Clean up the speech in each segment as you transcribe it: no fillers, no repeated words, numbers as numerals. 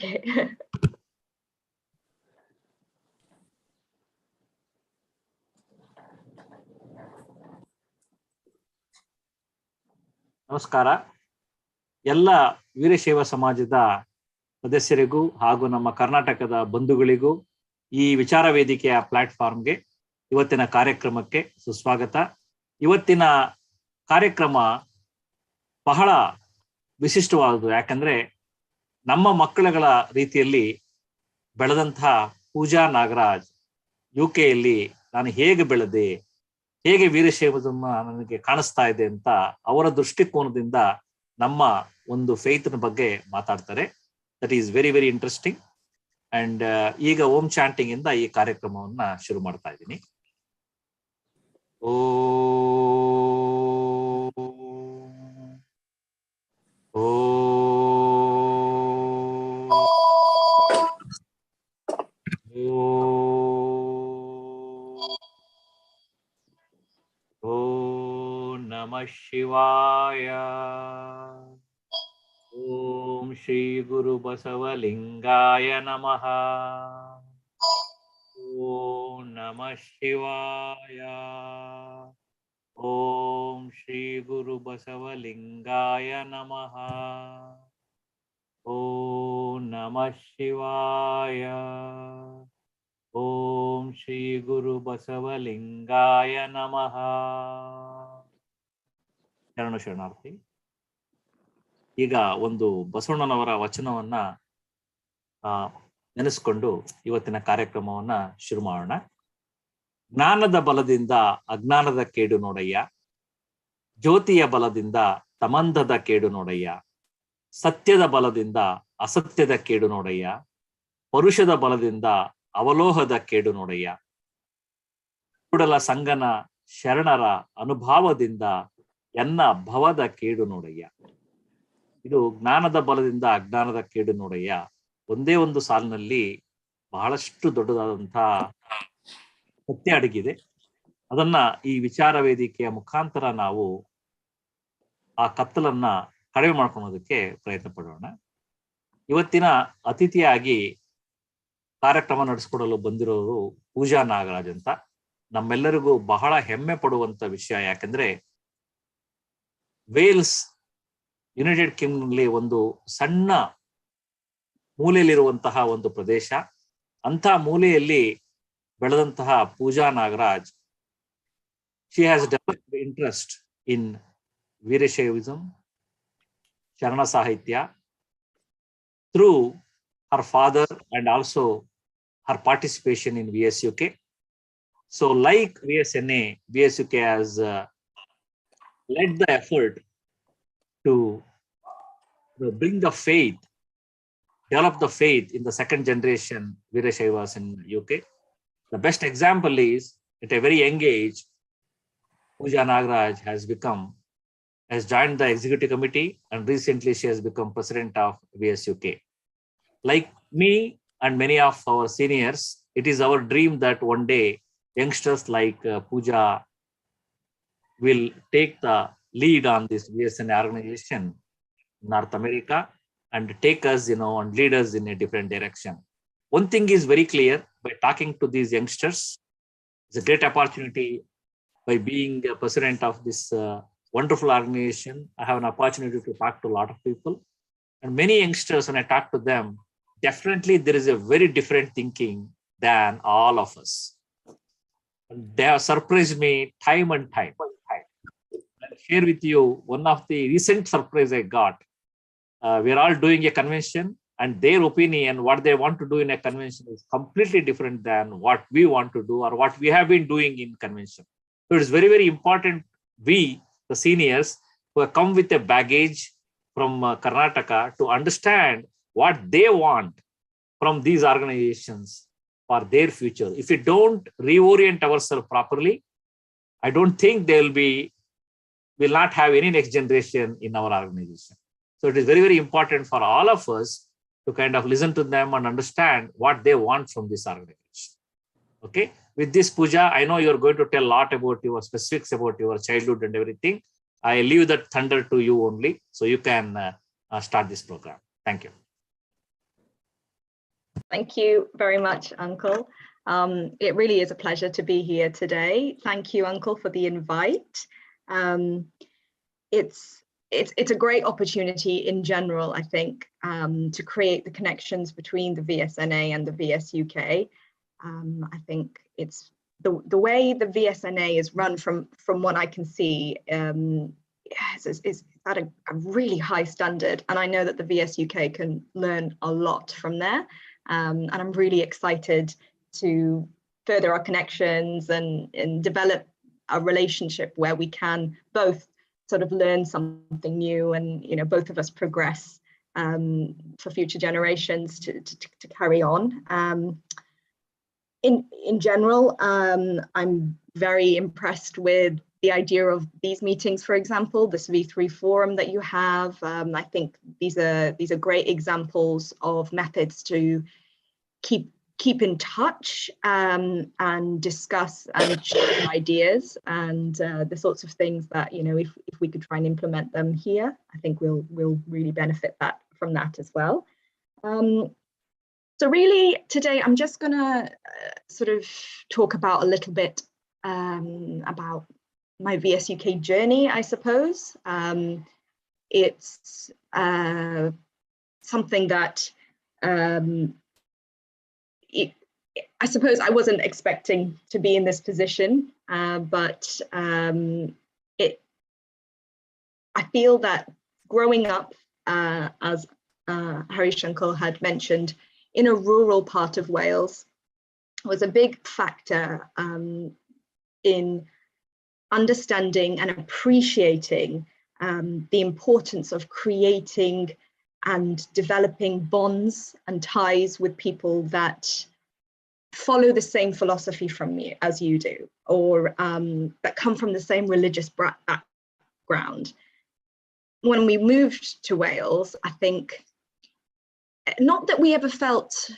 ನಮಸ್ಕಾರ. ಎಲ್ಲ ವೀರಶೈವ ಸಮಾಜದ ಸದಸ್ಯರಿಗೂ ಹಾಗೂ ನಮ್ಮ ಕರ್ನಾಟಕದ ಬಂಧುಗಳಿಗೂ ಈ ವಿಚಾರ ವೇದಿಕೆಯ ಪ್ಲಾಟ್ಫಾರ್ಮ್ಗೆ ಇವತ್ತಿನ ಕಾರ್ಯಕ್ರಮಕ್ಕೆ ಸುಸ್ವಾಗತ. ಇವತ್ತಿನ ಕಾರ್ಯಕ್ರಮ ಬಹಳ ವಿಶಿಷ್ಟವಾದುದು. ಯಾಕಂದ್ರೆ ನಮ್ಮ ಮಕ್ಕಳುಗಳ ರೀತಿಯಲ್ಲಿ ಬೆಳೆದಂತಹ ಪೂಜಾ ನಾಗರಾಜ್ UK ನಾನು ಹೇಗೆ ಬೆಳೆದೆ, ಹೇಗೆ ವೀರಶೈವಧರ್ಮ ನನಗೆ ಕಾಣಿಸ್ತಾ ಇದೆ ಅಂತ ಅವರ ದೃಷ್ಟಿಕೋನದಿಂದ ನಮ್ಮ ಒಂದು ಫೇತ್ನ ಬಗ್ಗೆ ಮಾತಾಡ್ತಾರೆ. That is very very interesting. And ಈಗ ಓಂ ಚಾಂಟಿಂಗ್ ಇಂದ ಈ ಕಾರ್ಯಕ್ರಮವನ್ನ ಶುರು ಮಾಡ್ತಾ ಇದ್ದೀನಿ. ಓ नमः शिवाय. ओम श्री गुरु बसवलिंगाय नमः. ओम नमः शिवाय. ओम श्री गुरु बसवलिंगाय नमः. ओम नमः शिवाय. ओम श्री गुरु बसवलिंगाय नमः. ಶರಣಾರ್ಥಿ. ಈಗ ಒಂದು ಬಸವಣ್ಣನವರ ವಚನವನ್ನ ನೆನೆಸ್ಕೊಂಡು ಇವತ್ತಿನ ಕಾರ್ಯಕ್ರಮವನ್ನ ಶುರು ಮಾಡೋಣ. ಜ್ಞಾನದ ಬಲದಿಂದ ಅಜ್ಞಾನದ ಕೇಡು ನೋಡಯ್ಯ, ಜ್ಯೋತಿಯ ಬಲದಿಂದ ತಮಂಧದ ಕೇಡು ನೋಡಯ್ಯ, ಸತ್ಯದ ಬಲದಿಂದ ಅಸತ್ಯದ ಕೇಡು ನೋಡಯ್ಯ, ಪರುಷದ ಬಲದಿಂದ ಅವಲೋಹದ ಕೇಡು ನೋಡಯ್ಯ, ಕೂಡಲ ಸಂಗನ ಶರಣರ ಅನುಭಾವದಿಂದ ಎನ್ನ ಭವದ ಕೇಡು ನೋಡಯ್ಯ. ಇದು ಜ್ಞಾನದ ಬಲದಿಂದ ಅಜ್ಞಾನದ ಕೇಡು ನೋಡಯ್ಯ ಒಂದೇ ಒಂದು ಸಾಲಿನಲ್ಲಿ ಬಹಳಷ್ಟು ದೊಡ್ಡದಾದಂತಹ ಸತ್ಯ ಅಡಗಿದೆ. ಅದನ್ನ ಈ ವಿಚಾರ ವೇದಿಕೆಯ ಮುಖಾಂತರ ನಾವು ಆ ಕತ್ತಲನ್ನ ಕಡಿಮೆ ಮಾಡ್ಕೊಳ್ಳೋದಕ್ಕೆ ಪ್ರಯತ್ನ ಪಡೋಣ. ಇವತ್ತಿನ ಅತಿಥಿಯಾಗಿ ಕಾರ್ಯಕ್ರಮ ನಡೆಸಿಕೊಡಲು ಬಂದಿರೋರು ಪೂಜಾ ನಾಗರಾಜ್ ಅಂತ. ನಮ್ಮೆಲ್ಲರಿಗೂ ಬಹಳ ಹೆಮ್ಮೆ ಪಡುವಂತ ವಿಷಯ. ಯಾಕಂದ್ರೆ ವೇಲ್ಸ್ ಯುನೈಟೆಡ್ ಕಿಂಗ್ಡಮ್ನಲ್ಲಿ ಒಂದು ಸಣ್ಣ ಮೂಲೆಯಲ್ಲಿರುವಂತಹ ಒಂದು ಪ್ರದೇಶ. ಅಂತ ಮೂಲೆಯಲ್ಲಿ ಬೆಳೆದಂತಹ Pooja Nagaraj, she has developed interest in Veerashaivism, ಶರಣ ಸಾಹಿತ್ಯ through her father and also her participation in VSUK. So like VSNA, VSUK has led the effort to bring the faith, develop the faith in the second generation Veerashaivas in UK. The best example is at a very young age, Pooja Nagaraj has joined the executive committee, and recently she has become president of VSUK. Like me and many of our seniors, it is our dream that one day youngsters like Pooja will take the lead on this VSNA organization in North America and take us, and lead us in a different direction. One thing is very clear: by talking to these youngsters, it's a great opportunity. By being a president of this wonderful organization, I have an opportunity to talk to a lot of people, and many youngsters, when I talk to them, definitely there is a very different thinking than all of us. And they have surprised me time and time. I'll share with you one of the recent surprise I got. We're all doing a convention, and their opinion, what they want to do in a convention, is completely different than what we want to do or what we have been doing in convention. So it is very, very important, we, the seniors, who have come with a baggage from Karnataka, to understand what they want from these organizations for their future. If we don't reorient ourselves properly, I don't think we'll not have any next generation in our organization. So it is very, very important for all of us to kind of listen to them and understand what they want from this organization. Okay. With this, Pooja, I know you're going to tell a lot about your specifics about your childhood and everything. I leave that thunder to you only, so you can start this program. Thank you. Thank you very much, Uncle. It really is a pleasure to be here today. Thank you, Uncle, for the invite. It's a great opportunity in general, I think, to create the connections between the VSNA and the VSUK. I think it's the way the VSNA is run from what I can see is at a really high standard, and I know that the VSUK can learn a lot from there. And I'm really excited to further our connections and develop a relationship where we can both sort of learn something new and, you know, both of us progress for future generations to carry on. In general, I'm very impressed with the idea of these meetings, for example, this V3 forum that you have. I think these are great examples of methods to keep in touch and discuss and share ideas, and the sorts of things that, you know, if we could try and implement them here, I think we'll really benefit from that as well. So really today I'm just gonna sort of talk about a little bit about my VSUK journey, I suppose. It's something that I suppose I wasn't expecting to be in this position, but I feel that growing up, as Harish Uncle had mentioned, in a rural part of Wales was a big factor in understanding and appreciating the importance of creating and developing bonds and ties with people that follow the same philosophy from you as you do, or that come from the same religious background. When we moved to Wales, I think, not that we ever felt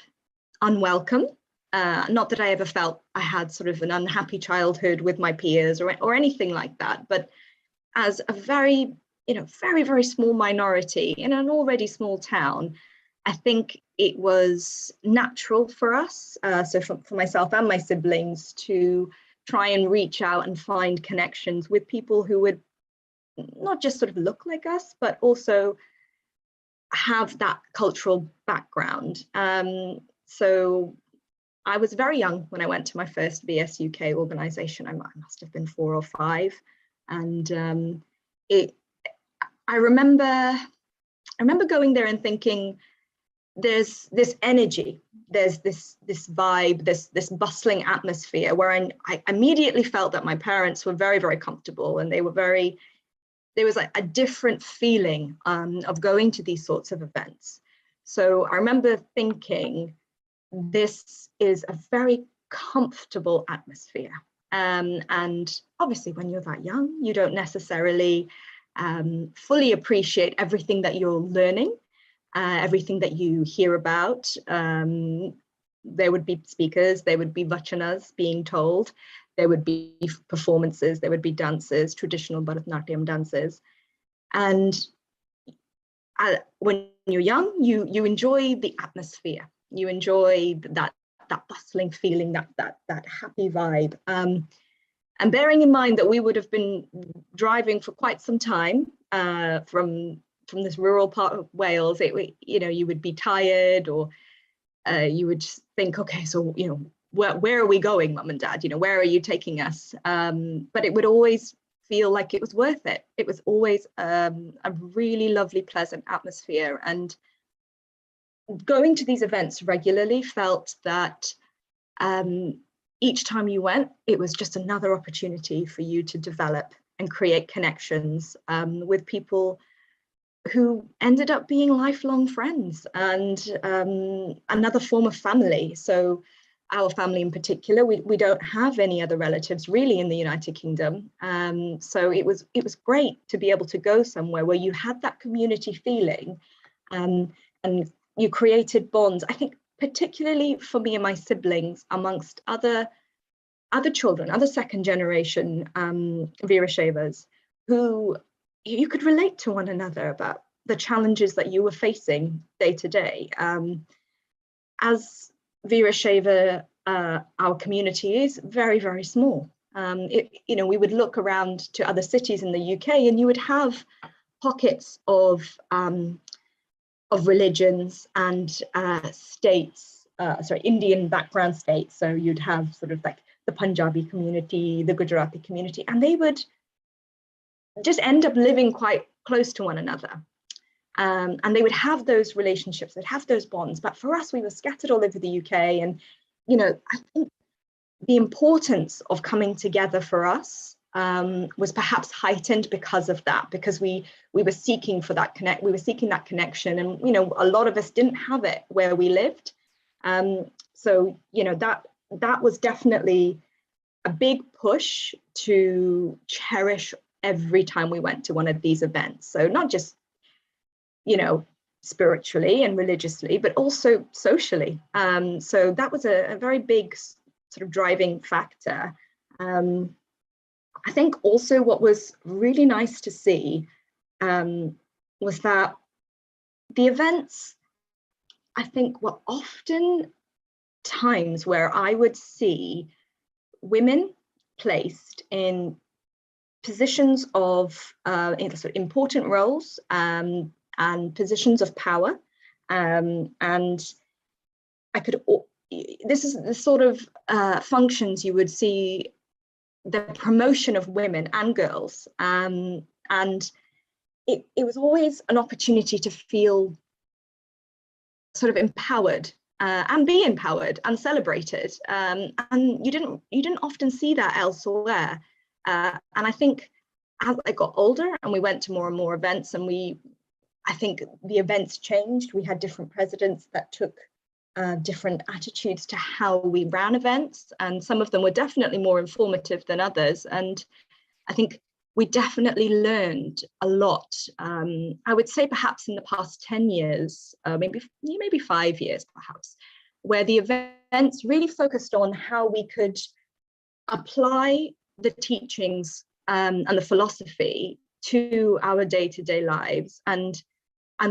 unwelcome, not that I ever felt I had sort of an unhappy childhood with my peers or anything like that, but as a very, you know, very, very small minority in an already small town, I think it was natural for us, so for myself and my siblings, to try and reach out and find connections with people who would not just sort of look like us, but also have that cultural background. So I was very young when I went to my first VSUK organisation. I must have been 4 or 5, and I remember going there and thinking, there's this energy, there's this vibe, this bustling atmosphere where I immediately felt that my parents were very, very comfortable, and there was like a different feeling of going to these sorts of events. So I remember thinking, this is a very comfortable atmosphere. And obviously when you're that young, you don't necessarily fully appreciate everything that you're learning, everything that you hear about. There would be speakers, there would be vachanas being told, there would be performances, there would be dances, traditional Bharatanatyam dances. And when you're young, you enjoy the atmosphere, you enjoy that bustling feeling, that happy vibe. And bearing in mind that we would have been driving for quite some time from this rural part of Wales, you would be tired, or you would think, okay, so, you know, where are we going, Mum and Dad? You know, where are you taking us? But it would always feel like it was worth it. It was always a really lovely, pleasant atmosphere. And going to these events regularly felt that each time you went, it was just another opportunity for you to develop and create connections with people who ended up being lifelong friends and another form of family. So our family in particular, we don't have any other relatives really in the United Kingdom. So it was great to be able to go somewhere where you had that community feeling and you created bonds. I think particularly for me and my siblings, amongst other children, other second generation Veerashaivas, who you could relate to one another about the challenges that you were facing day to day. as Veerashaiva, our community is very, very small. We would look around to other cities in the UK, and you would have pockets of religions and states, Indian background states. So you'd have sort of like the Punjabi community, the Gujarati community, and they would just end up living quite close to one another. And they would have those relationships, they'd have those bonds. But for us, we were scattered all over the UK. And, I think the importance of coming together for us was perhaps heightened because of that, because we were seeking for that that connection. And, a lot of us didn't have it where we lived. So, that was definitely a big push to cherish every time we went to one of these events. So not just, spiritually and religiously, but also socially. So that was a very big sort of driving factor. I think also what was really nice to see was that the events, I think, were often times where I would see women placed in positions of sort of important roles and positions of power, and I could. This is the sort of functions you would see the promotion of women and girls, and it was always an opportunity to feel sort of empowered and be empowered and celebrated, and you didn't often see that elsewhere. And I think as I got older and we went to more and more events, and I think the events changed. We had different presidents that took different attitudes to how we ran events, and some of them were definitely more informative than others. And I think we definitely learned a lot. I would say perhaps in the past 10 years, maybe 5 years perhaps, where the events really focused on how we could apply the teachings and the philosophy to our day-to-day lives, and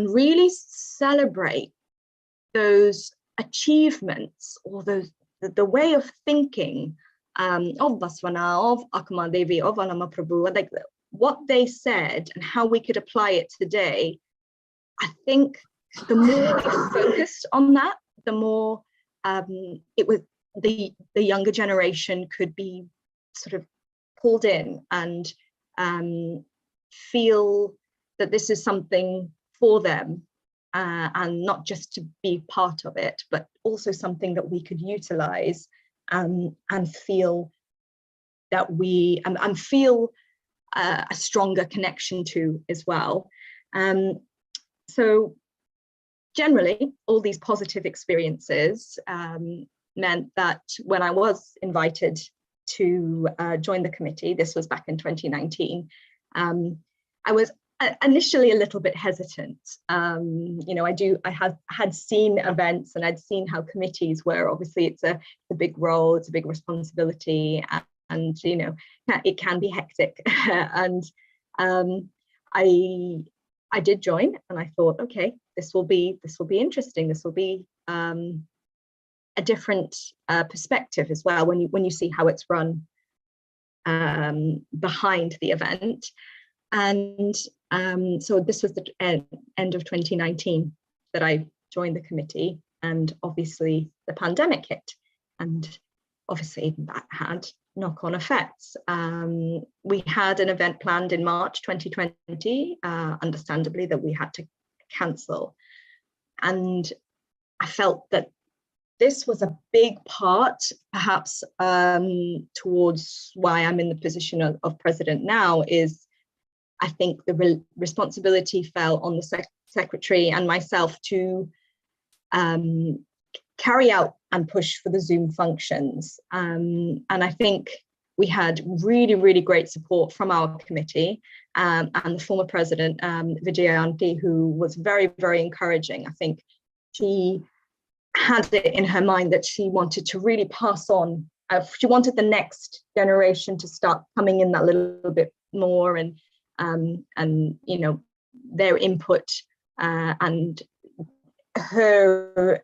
really celebrate those achievements, or the way of thinking of Baswana, of Akma Devi, of Alama Prabhu, like what they said and how we could apply it today. I think the more we focused on that, the more it was the younger generation could be sort of pulled in and feel that this is something for them, and not just to be part of it, but also something that we could utilize and feel that and feel a stronger connection to as well. So generally, all these positive experiences meant that when I was invited to join the committee, this was back in 2019, I was initially a little bit hesitant. I had seen events, and I'd seen how committees were. Obviously, it's a big role, it's a big responsibility, and it can be hectic. And I did join, and I thought, okay, this will be interesting. This will be a different perspective as well when you see how it's run behind the event. And so this was the end of 2019 that I joined the committee, and obviously the pandemic hit, and obviously that had knock-on effects. We had an event planned in March 2020, understandably, that we had to cancel. And I felt that this was a big part, perhaps, towards why I'm in the position of president now, is I think the responsibility fell on the secretary and myself to carry out and push for the Zoom functions. And I think we had really, really great support from our committee and the former president, Vijayanti, who was very, very encouraging. I think she had it in her mind that she wanted to really pass on. She wanted the next generation to start coming in that little bit more, and their input and her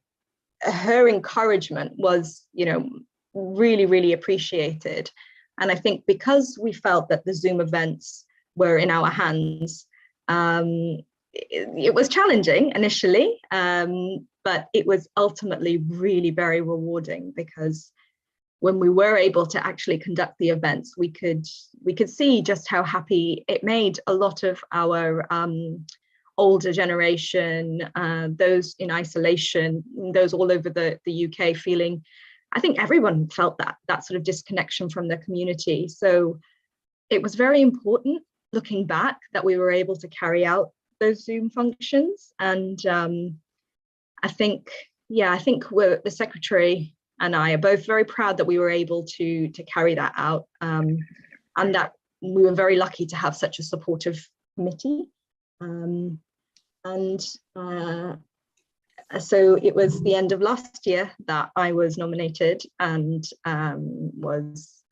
her encouragement was, really, really appreciated. And I think because we felt that the Zoom events were in our hands, it was challenging initially, but it was ultimately really very rewarding, because when we were able to actually conduct the events, we could see just how happy it made a lot of our older generation, those in isolation, those all over the UK, feeling, I think everyone felt that sort of disconnection from their community. So it was very important, looking back, that we were able to carry out those Zoom functions. And I think the secretary and I are both very proud that we were able to carry that out, and that we were very lucky to have such a supportive committee. So it was the end of last year that I was nominated and was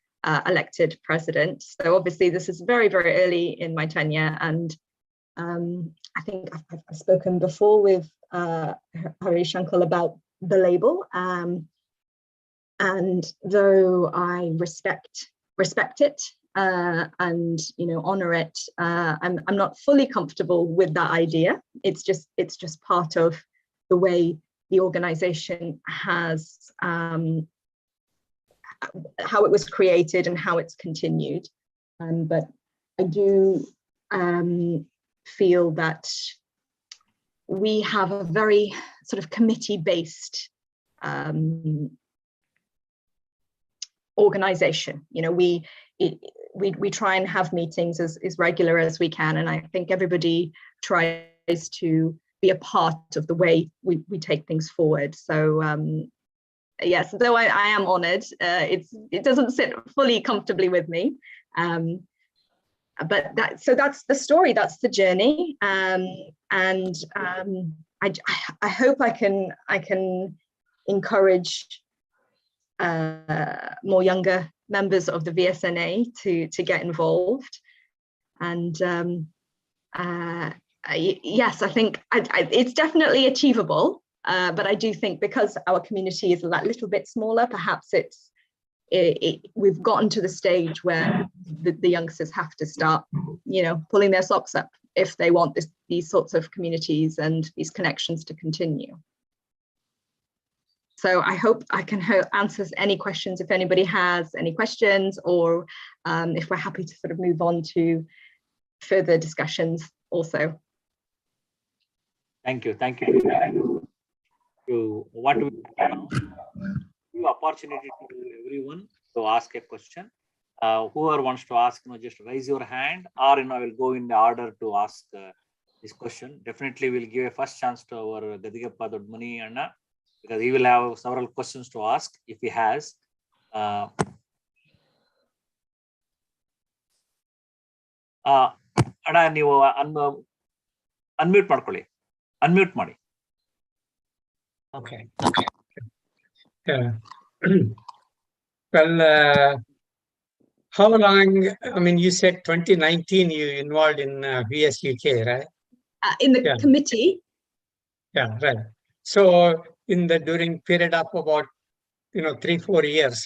elected president. So obviously this is very, very early in my tenure, and I think I've spoken before with Harish Uncle about the label, and though I respect it and honor it, I'm not fully comfortable with that idea. It's just part of the way the organization has, how it was created and how it's continued. But I do feel that we have a very sort of committee-based organization. We try and have meetings as regular as we can, and I think everybody tries to be a part of the way we take things forward. So yes, though I am honored, it doesn't sit fully comfortably with me, but that's the story, that's the journey, and I hope I can encourage more younger members of the VSNA to get involved. And yes, I think it's definitely achievable, but I do think because our community is a little bit smaller, perhaps we've gotten to the stage where the youngsters have to start, pulling their socks up if they want these sorts of communities and these connections to continue. So I hope I can answer any questions if anybody has any questions, or if we're happy to sort of move on to further discussions also. Thank you. What we now give opportunity to everyone to ask a question. Whoever wants to ask, just raise your hand, or I will go in the order to ask this question. Definitely, we'll give a first chance to our Gadigappa Dodmani Anna, because he will have several questions to ask if he has. ಅಣ್ಣ ನೀವು unmute ಮಾಡ್ಕೊಳ್ಳಿ, unmute ಮಾಡಿ. Okay. Well, how long, I mean, you said 2019 you involved in VSUK, right? In the committee? Yeah, right. So during period of about 3-4 years,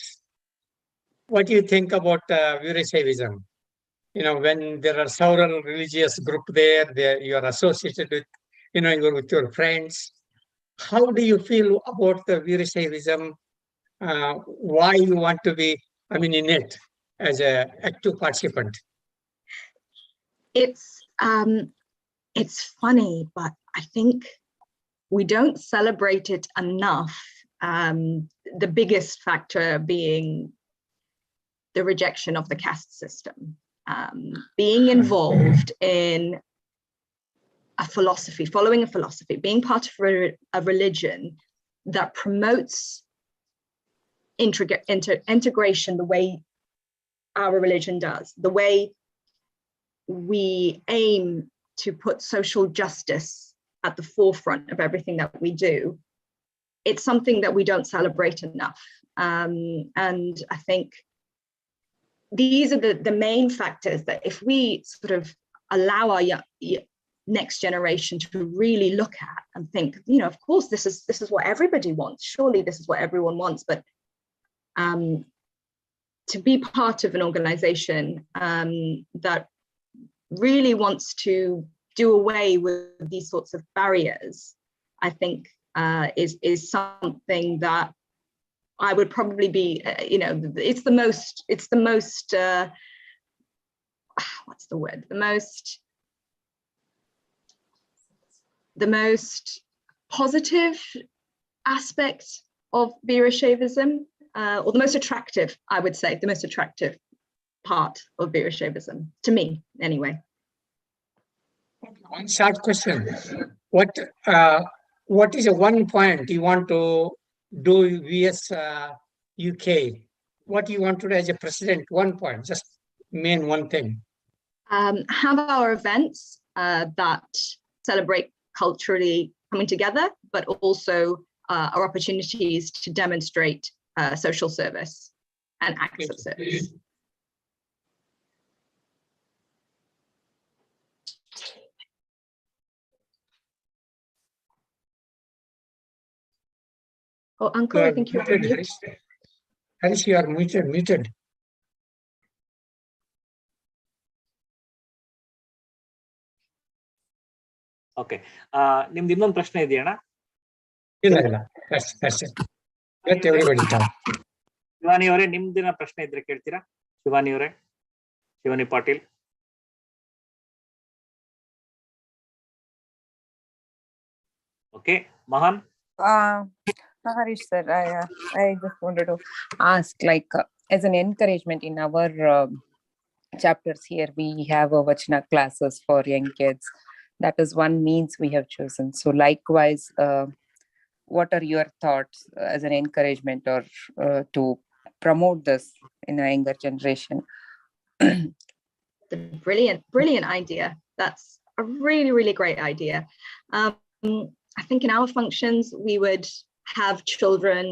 what do you think about Veerashaivism? When there are several religious groups there, you are associated with, you're with your friends. How do you feel about the Veerashaivism? Why you want to be, in it as an active participant? It's funny, but I think we don't celebrate it enough. The biggest factor being the rejection of the caste system. Being involved in a philosophy, following a philosophy, being part of a religion that promotes integration the way our religion does, the way we aim to put social justice at the forefront of everything that we do. It's something that we don't celebrate enough. And I think these are the main factors that if we sort of allow our next generation to really look at and think, of course, this is what everybody wants. Surely this is what everyone wants. But to be part of an organization that really wants to do away with these sorts of barriers, I think is something that I would probably be, it's the most, what's the word? The most positive aspect of Veerashaivism, or the most attractive, I would say, the most attractive part of Veerashaivism, to me, anyway. One short question. What is the one point you want to do VS UK? What do you want to do as a president? One point, just main one thing. Have our events that celebrate culturally coming together, but also our opportunities to demonstrate social service and acts of service. Oh, Uncle, I think you're muted. Harish, you are muted. Okay, ನಿಮ್ದು ಇನ್ನೊಂದು ಪ್ರಶ್ನೆ ಇದೆಯಣ್ಣ? ಇಲ್ಲ. Let everybody talk. Shivani ಅವರೇ, ನಿಮ್ದಿನ ಪ್ರಶ್ನೆ ಇದ್ರೆ ಕೇಳ್ತೀರಾ? ಶಿವಾನಿ ಅವರೇ, Shivani Patil. Okay, ಮಹಾನ್. Harish sir, I just wanted to ask, like, as an encouragement in our chapters here, we have a Vachana classes for young kids. That is one means we have chosen. So likewise, what are your thoughts as an encouragement or to promote this in a younger generation? Brilliant idea. That's a really, really great idea. I think in our functions, we would have children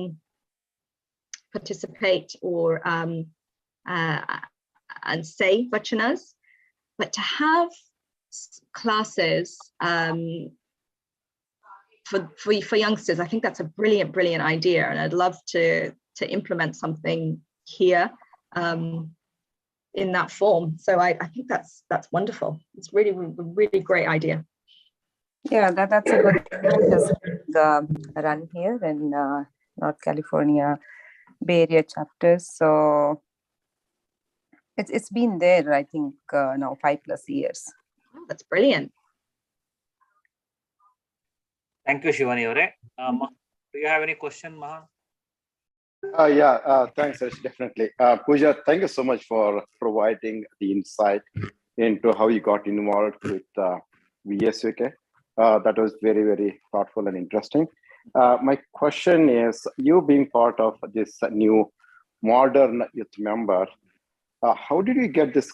participate or and say vachanas, but to have classes for youngsters, I think that's a brilliant idea, and I'd love to implement something here in that form. So I think that's wonderful. It's really great idea. Yeah, that's a good run here in North California Bay Area chapters. So it's been there, I think, now 5+ years. Oh, that's brilliant. Thank you, Shivani Ore. Do you have any question, Mahan? Thanks, Harish, definitely. Pooja, thank you so much for providing the insight into how you got involved with VSUK. That was very, very thoughtful and interesting. My question is, you being part of this new modern youth member, how did you get this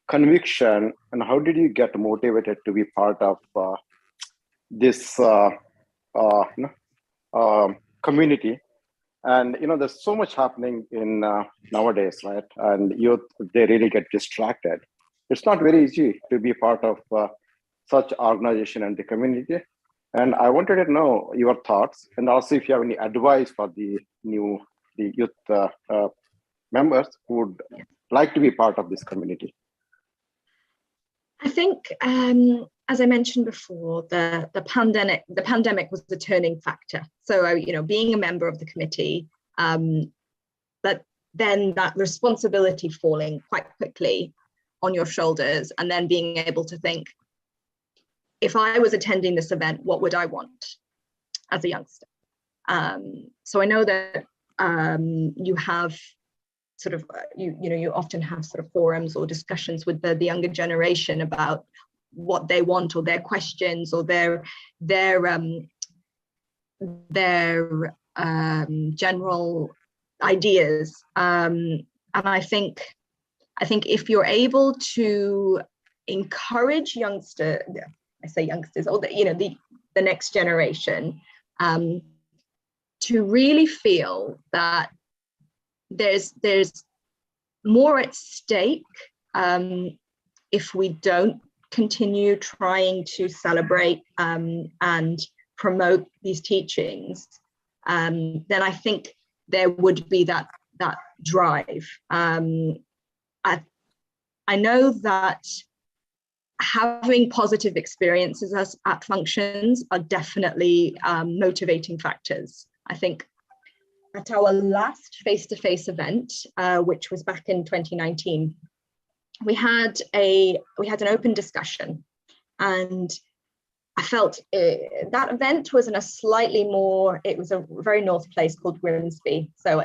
conviction, and how did you get motivated to be part of this community? And there's so much happening in nowadays, right? And youth, they really get distracted. It's not very easy to be part of such organization and the community. And I wanted to know your thoughts, and also if you have any advice for the youth members who would like to be part of this community. I think, as I mentioned before, the pandemic was the turning factor. So, being a member of the committee, but then that responsibility falling quite quickly on your shoulders, and then being able to think, if I was attending this event, what would I want as a youngster? So I know that you have sort of, you often have sort of forums or discussions with the younger generation about what they want, or their questions, or their general ideas. And I think if you're able to encourage youngsters, or the next generation, to really feel that there's more at stake if we don't continue trying to celebrate and promote these teachings, then I think there would be that drive. I know that having positive experiences at functions are definitely motivating factors. I think at our last face-to-face event, which was back in 2019, we had an open discussion, and I felt that event was in a slightly more, it was a very north place called Grimsby. So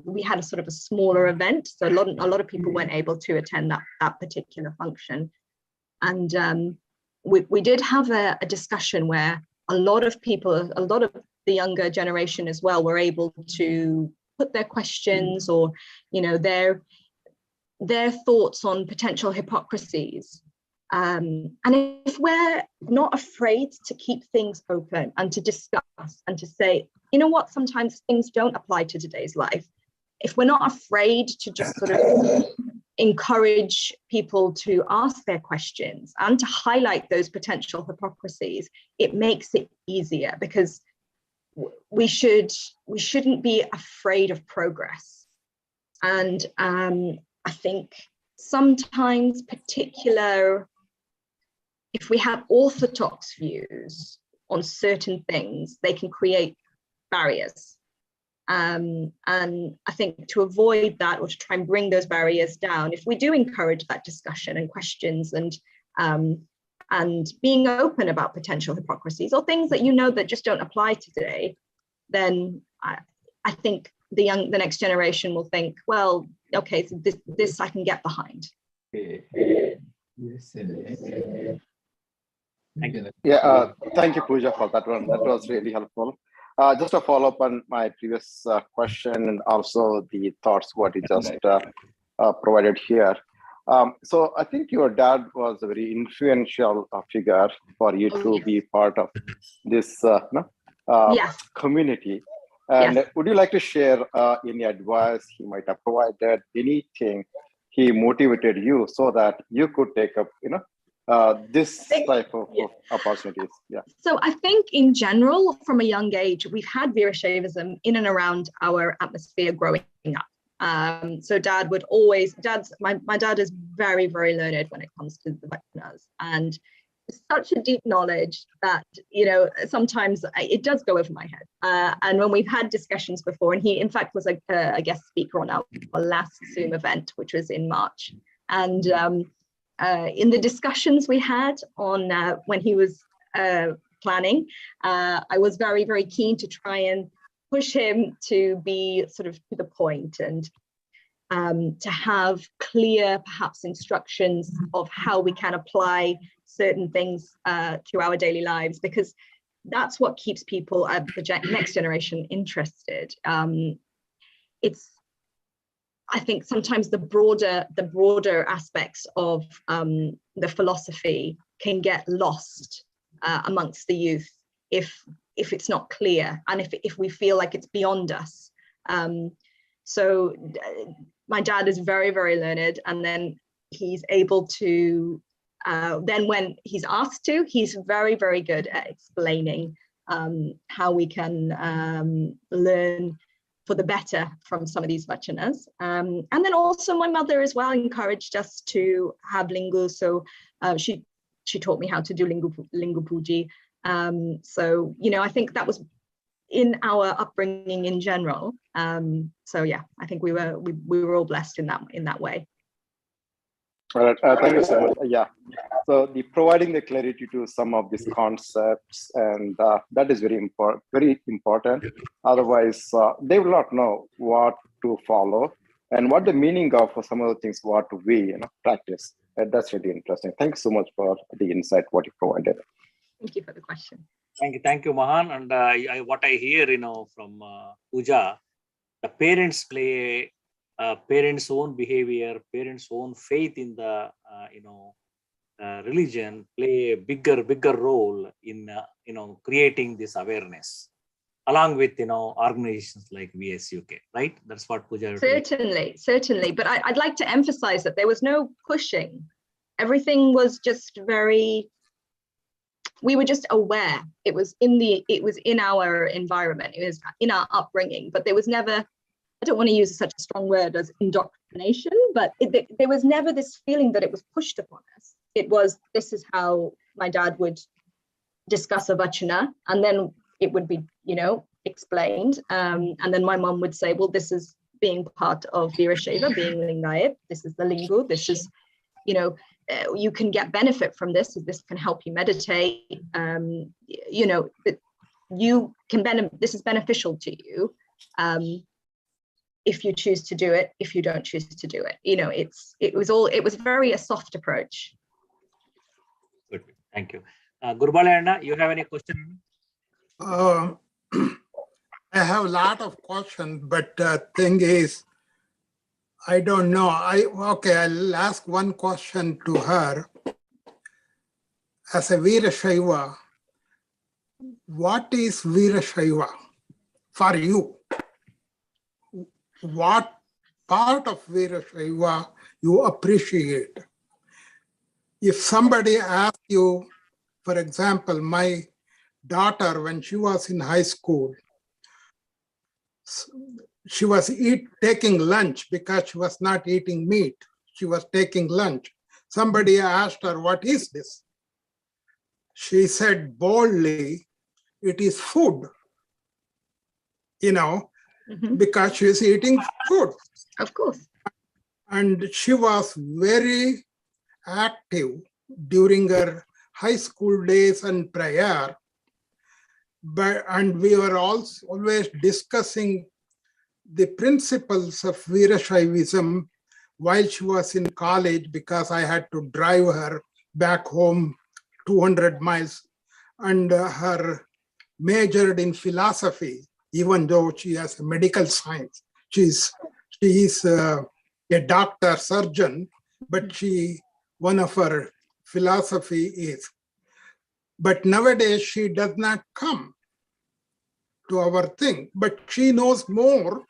we had a sort of a smaller event. So a lot of people weren't able to attend that particular function. And we did have a discussion where a lot of people, a lot of the younger generation as well, were able to put their questions or, you know, their thoughts on potential hypocrisies. And if we're not afraid to keep things open and to discuss and to say, you know what, sometimes things don't apply to today's life. If we're not afraid to just sort of encourage people to ask their questions and to highlight those potential hypocrisies, it makes it easier, because we shouldn't be afraid of progress. And I think sometimes if we have orthodox views on certain things, they can create barriers. And I think to avoid that, or to try and bring those barriers down, if we do encourage that discussion and questions and being open about potential hypocrisies or things that you know that just don't apply today, then I think the next generation will think, well, okay, so this I can get behind. Yeah, thank you, Pooja, for that one. That was really helpful. Just to follow up on my previous question, and also the thoughts what you just provided here. So I think your dad was a very influential figure for you to be part of this Yes. community. And Yes. would you like to share any advice he might have provided, anything he motivated you so that you could take up, this type of opportunities? Yeah. So I think in general, from a young age, we've had Veerashaivism in and around our atmosphere growing up. So dad would always, my dad is very, very learned when it comes to the Vachanas, and such a deep knowledge that, sometimes it does go over my head. And when we've had discussions before, and he in fact was a guest speaker on our last Zoom event, which was in March. And in the discussions we had on when he was planning, I was very, very keen to try and push him to be sort of to the point and to have clear, perhaps, instructions of how we can apply certain things to our daily lives, because that's what keeps people, the next generation, interested. I think sometimes the broader aspects of the philosophy can get lost amongst the youth if it's not clear, and if we feel like it's beyond us. So my dad is very, very learned, and then he's able to, then when he's asked to, he's very, very good at explaining how we can learn for the better from some of these vachanas. And then also my mother as well encouraged us to have lingu. So she taught me how to do lingu puji. So, I think that was in our upbringing in general. So yeah, I think we were all blessed in that way. All right, thank you so much. Yeah, so providing the clarity to some of these concepts, and that is very important. Otherwise, they will not know what to follow and what the meaning of some of the things what we practice. That's really interesting. Thank you so much for the insight what you provided. Thank you for the question. Thank you, Mahan. And what I hear, from Pooja, the parents play parents' own behavior, parents' own faith in the religion play a bigger role in creating this awareness, along with organizations like VSUK, right? That's what Pooja. Certainly. But I'd like to emphasize that there was no pushing everything was just very, we were just aware. It was in our environment, it was in our upbringing, but there was never, I don't want to use such a strong word as indoctrination, but there was never this feeling that it was pushed upon us. It was, this is how my dad would discuss a vachana, and then it would be, explained. And then my mom would say, well, this is being part of Veerashaiva, being Lingayat, this is the lingu, this is, you can get benefit from this, this can help you meditate, you can this is beneficial to you if you choose to do it, if you don't choose to do it. It was very a soft approach. Good, thank you. Gurbala Anna, you have any question? I have a lot of questions, but thing is, I don't know. I'll ask one question to her. As a Veerashaiva, what is Veerashaiva for you? What part of Veerashaiva you appreciate? If somebody asks you, for example, my daughter, when she was in high school, she was taking lunch because she was not eating meat. She was taking lunch. Somebody asked her, what is this? She said boldly, it is food, because she is eating food. Of course. And she was very active during her high school days and prior. And we were always discussing the principles of Veerashaivism while she was in college, because I had to drive her back home 200 miles. And her majored in philosophy, even though she has a medical science. She is a doctor, surgeon, but one of her philosophy is. But nowadays she does not come to our thing, but she knows more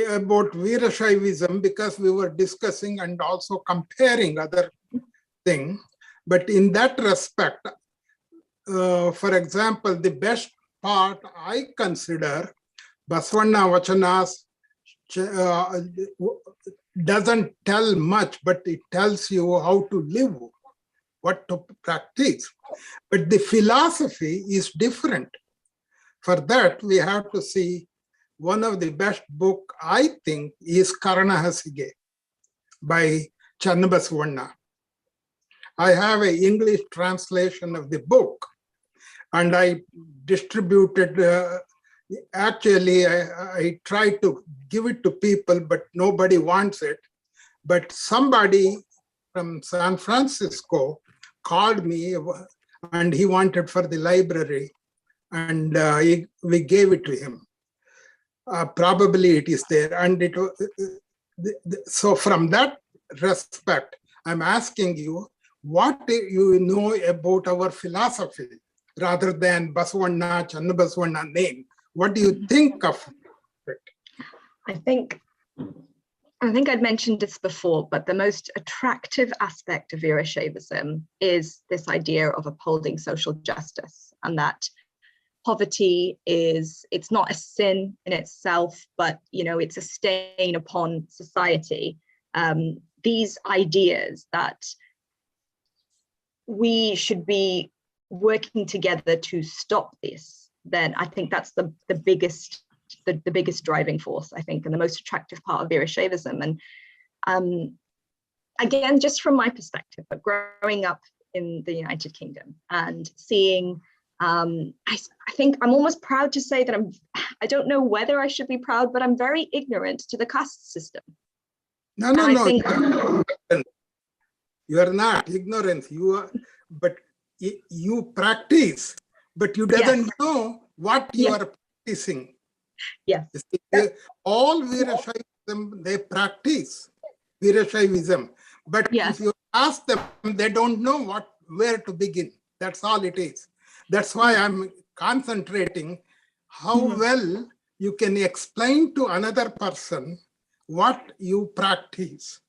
about Veerashaivism because we were discussing and also comparing other things. But in that respect, for example, the best part I consider Basavana Vachanas doesn't tell much, but it tells you how to live, what to practice. But the philosophy is different. For that, we have to see one of the best book, I think, is Karanahasige by Channabasavana. I have an English translation of the book, and I distributed, actually, I tried to give it to people, but nobody wants it. But somebody from San Francisco called me, and he wanted for the library, and we gave it to him. Probably it is there. And so from that respect, I'm asking you, what do you know about our philosophy rather than Basavana, Channabasavana name? What do you think of it? I think I'd mentioned this before, but the most attractive aspect of Veerashaivism is this idea of upholding social justice, and that poverty it's not a sin in itself, but it's a stain upon society. These ideas that we should be working together to stop this, then I think that's the biggest driving force, I think, and the most attractive part of Veerashaivism. And again, just from my perspective, but growing up in the United Kingdom and seeing, I think I'm almost proud to say that I don't know whether I should be proud, but I'm very ignorant to the caste system. No. You are not ignorant. You are, but you practice, but you doesn't know what you are practicing. Yes. All Veerashaivism, they practice Veerashaivism, but if you ask them, they don't know where to begin. That's all it is. That's why I'm concentrating how well you can explain to another person what you practice.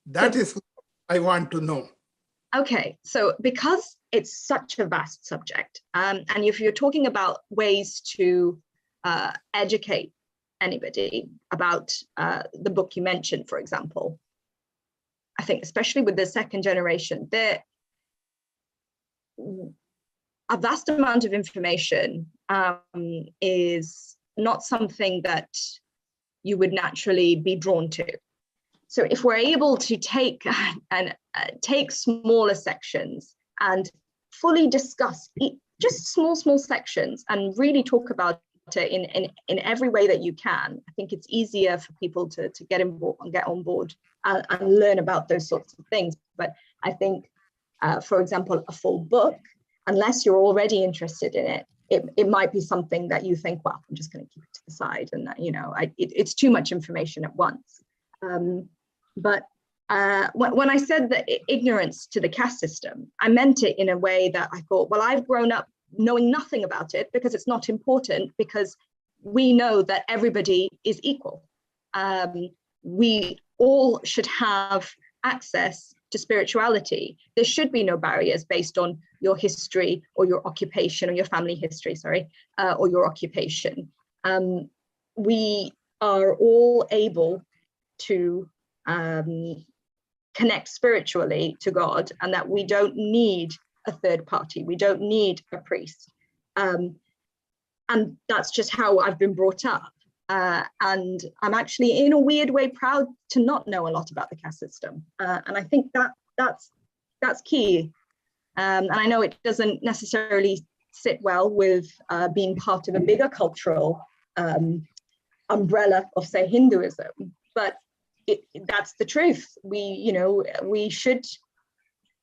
That is I want to know. Okay, so because it's such a vast subject, and if you're talking about ways to educate anybody about the book you mentioned, for example, I think especially with the second generation, there a vast amount of information is not something that you would naturally be drawn to. So if we're able to take take smaller sections and fully discuss just small sections and really talk about it in every way that you can, I think it's easier for people to get on board and learn about those sorts of things. But I think, for example, a full book, unless you're already interested in it, it might be something that you think, well, I'm just going to keep it to the side, and it's too much information at once. But when I said that ignorance to the caste system, I meant it in a way that I thought, well, I've grown up knowing nothing about it because it's not important, because we know that everybody is equal. We all should have access to spirituality. There should be no barriers based on your history or your occupation, or your family history, or your occupation. We are all able to connect spiritually to God, and that we don't need a third party. We don't need a priest. And that's just how I've been brought up. And I'm actually, in a weird way, proud to not know a lot about the caste system. And I think that's key. And I know it doesn't necessarily sit well with being part of a bigger cultural umbrella of, say, Hinduism, but that's the truth. We should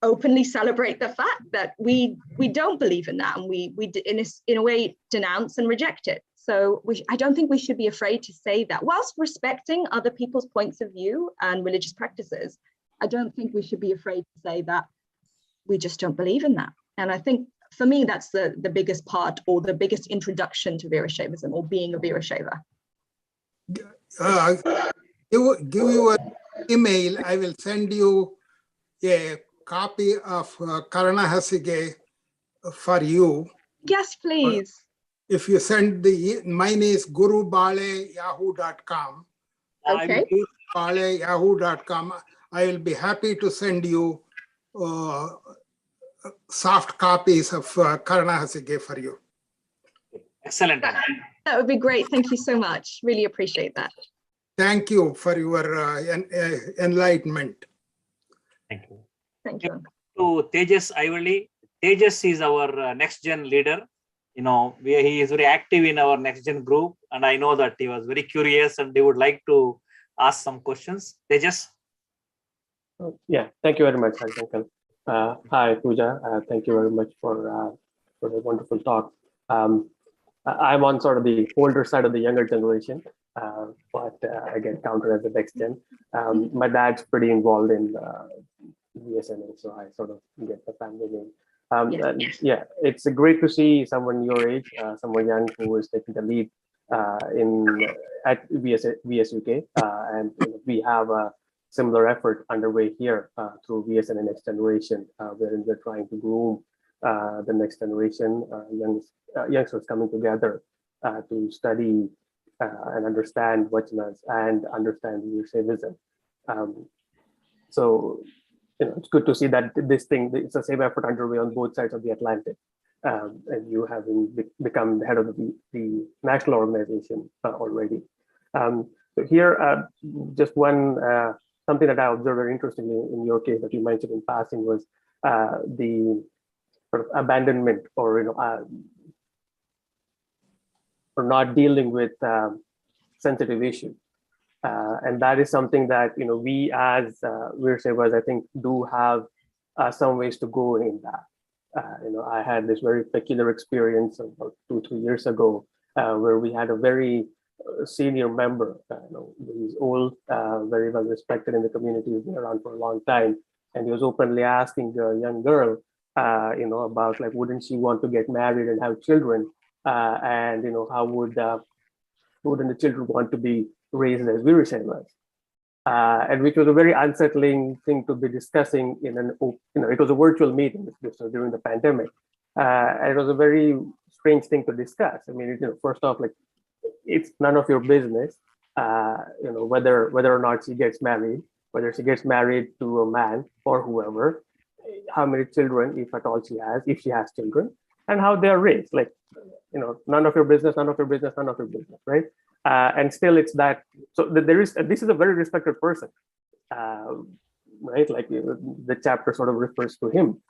openly celebrate the fact that we don't believe in that, and we in a way denounce and reject it. So I don't think we should be afraid to say that, whilst respecting other people's points of view and religious practices. I don't think we should be afraid to say that we just don't believe in that. And I think for me, that's the biggest part, or the biggest introduction to Veerashaivism, or being a Veerashaiva. Give you an email. I will send you a copy of Karana Hasige for you. Yes, please. If you send mine is gurubale@yahoo.com. Okay. Yahoo.com. I will be happy to send you soft copies of Karana Hasige for you. Excellent. That would be great. Thank you so much. Really appreciate that. Thank you for your enlightenment. Thank you. Thank you. To Tejas Ivali. Tejas is our NextGen leader. He is very active in our NextGen group, and I know that he was very curious and he would like to ask some questions. Tejas? Yeah, thank you very much, Uncle. Hi, Pooja. Thank you very much for the wonderful talk. I'm on sort of the older side of the younger generation, but I get counted as the next gen. My dad's pretty involved in VSNA, so I sort of get the family name. Yeah, it's great to see someone your age, someone young who is taking the lead at VSUK, and we have a similar effort underway here through VSNA Next Generation, wherein we're trying to groom the next generation, youngsters coming together to study and understand Vachanas and understand Veerashaivism. So it's good to see that it's the same effort underway on both sides of the Atlantic, and you having become the head of the national organization already. So here, just one something that I observed very interestingly in your case that you mentioned in passing was the sort of abandonment or not dealing with sensitive issues. And that is something that we as Veerashaivas, I think, do have some ways to go in that. I had this very peculiar experience about 2-3 years ago, where we had a very senior member. He's old, very well respected in the community, he's been around for a long time, and he was openly asking a young girl, about wouldn't she want to get married and have children, and how wouldn't the children want to be raised as Veerashaivas? and which was a very unsettling thing to be discussing in an, it was a virtual meeting during the pandemic. And it was a very strange thing to discuss. I mean, first off, like, it's none of your business, whether or not she gets married, whether she gets married to a man or whoever, how many children, if at all she has, if she has children, and how they are raised. Like, none of your business, none of your business, none of your business, right? And still it's that, so this is a very respected person, right? Like, the chapter sort of refers to him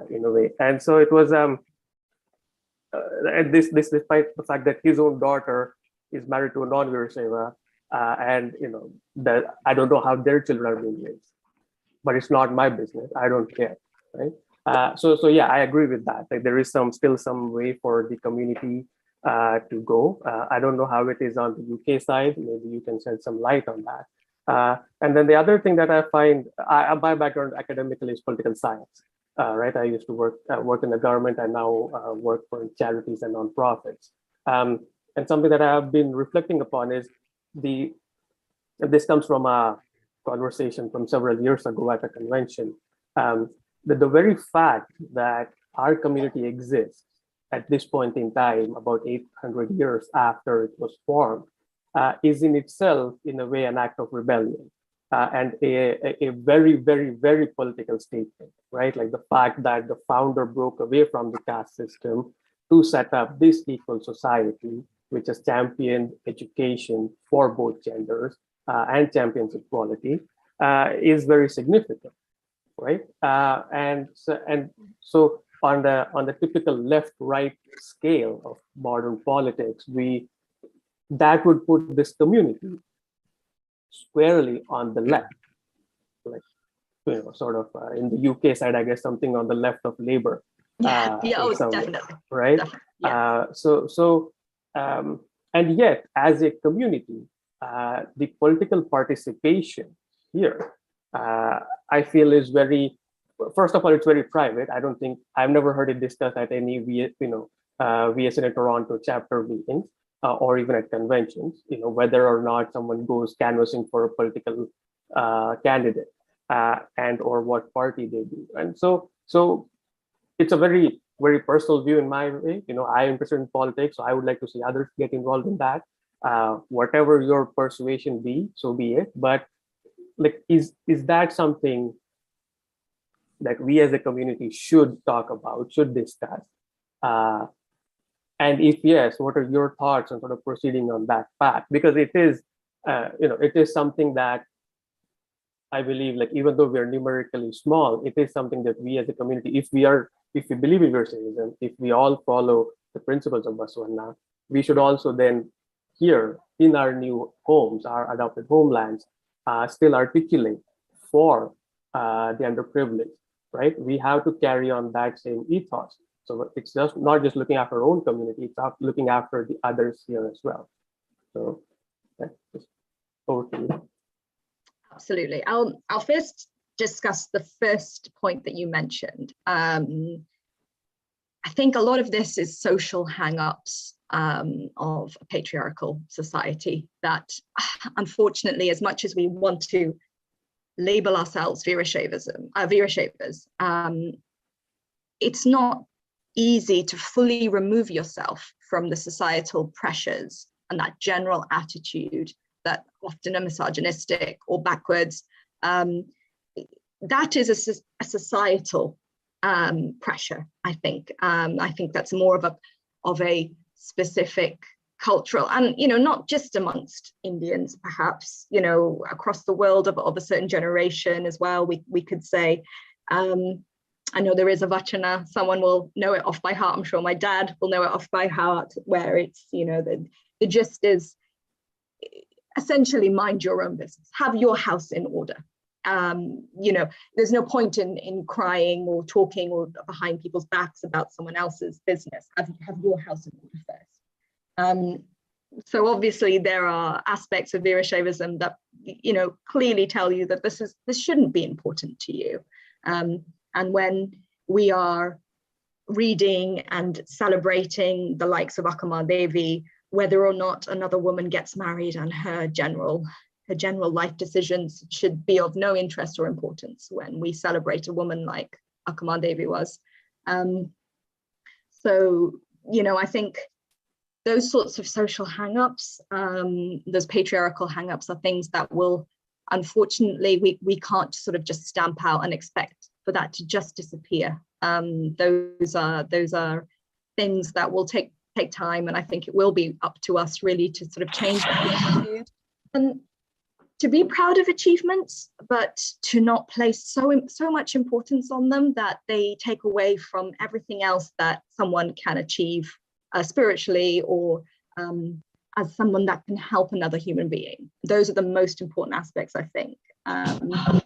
in a way. And so it was, and this despite the fact that his own daughter is married to a non-Veerashaiva, and that I don't know how their children are being raised, but it's not my business. I don't care, right? So yeah, I agree with that. Like, there is still some way for the community to go. I don't know how it is on the UK side. Maybe you can shed some light on that. And then the other thing that I find, my background academically is political science, right? I used to work in the government and now work for charities and nonprofits. And something that I have been reflecting upon is this comes from a conversation from several years ago at a convention, that the very fact that our community exists at this point in time, about 800 years after it was formed, is in itself, in a way, an act of rebellion, and a very, very, very political statement, right? Like, the fact that the founder broke away from the caste system to set up this equal society, which has championed education for both genders and champions equality, is very significant, right? And so on the typical left-right scale of modern politics, that would put this community squarely on the left, like, sort of in the UK side, I guess something on the left of Labour. Definitely. Right. Definitely, yeah. And yet, as a community, the political participation here, I feel, is very. First of all, it's very private. I've never heard it discussed at any VSN Toronto chapter meetings or even at conventions. Whether or not someone goes canvassing for a political candidate and or what party they do, and so it's a very, very personal view in my way. I am interested in politics, so I would like to see others get involved in that. Whatever your persuasion be, so be it. But like, is that something that we as a community should talk about, should discuss? And if yes, what are your thoughts on sort of proceeding on that path? Because it is, it is something that I believe, like, even though we are numerically small, it is something that we as a community, if we believe in Veerashaivism, if we all follow the principles of Basavanna, we should also then here in our new homes, our adopted homelands, still articulate for the underprivileged, right? We have to carry on that same ethos. So it's just not just looking after our own community, it's looking after the others here as well. So just over to you. Absolutely. I'll first discuss the first point that you mentioned. I think a lot of this is social hang-ups of a patriarchal society that, unfortunately, as much as we want to label ourselves Veerashaivas, it's not easy to fully remove yourself from the societal pressures and that general attitude that often are misogynistic or backwards. That is a societal pressure, I think. I think that's more of a specific cultural, and not just amongst Indians, perhaps, across the world of a certain generation as well. We could say, I know there is a vachana, someone will know it off by heart. I'm sure my dad will know it off by heart, where it's, the gist is essentially mind your own business, have your house in order. There's no point in crying or talking or behind people's backs about someone else's business. Have your house in order first. So obviously there are aspects of Veerashaivism that clearly tell you that this shouldn't be important to you. And when we are reading and celebrating the likes of Akama Devi, whether or not another woman gets married and her general her general life decisions should be of no interest or importance when we celebrate a woman like Akama Devi was. So, you know, I think those sorts of social hang-ups, those patriarchal hang-ups are things that will, unfortunately, we can't sort of just stamp out and expect for that to just disappear. Those are things that will take time, and I think it will be up to us really to sort of change that and to be proud of achievements, but to not place so much importance on them that they take away from everything else that someone can achieve spiritually or as someone that can help another human being. Those are the most important aspects, I think. I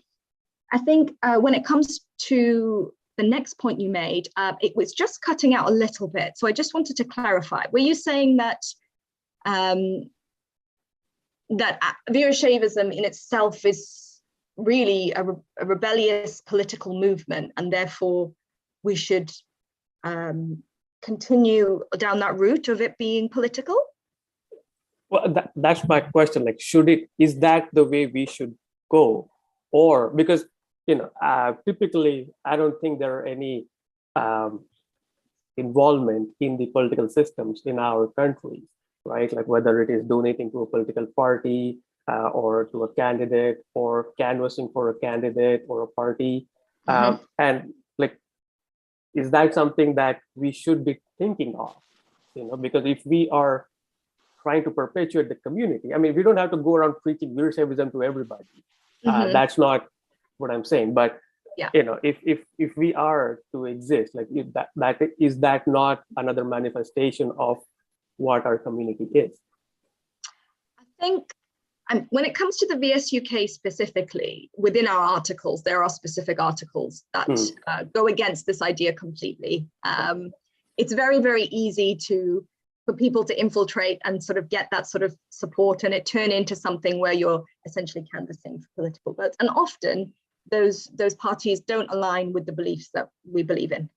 think when it comes to the next point you made, it was just cutting out a little bit. So I just wanted to clarify. Were you saying that that Veerashaivism in itself is really a rebellious political movement, and therefore we should continue down that route of it being political? Well, that's my question. Like, is that the way we should go? Or because, you know, typically, I don't think there are any involvement in the political systems in our countries, right? Like whether it is donating to a political party or to a candidate or canvassing for a candidate or a party. And like, is that something that we should be thinking of? You know, because if we are trying to perpetuate the community, I mean, we don't have to go around preaching Veerashaivism to everybody. That's not what I'm saying. But yeah, you know, if we are to exist, like is that not another manifestation of what our community is? I think when it comes to the VSUK specifically, within our articles, there are specific articles that go against this idea completely. It's very, very easy for people to infiltrate and sort of get that sort of support, and it turn into something where you're essentially canvassing for political votes. And often those parties don't align with the beliefs that we believe in.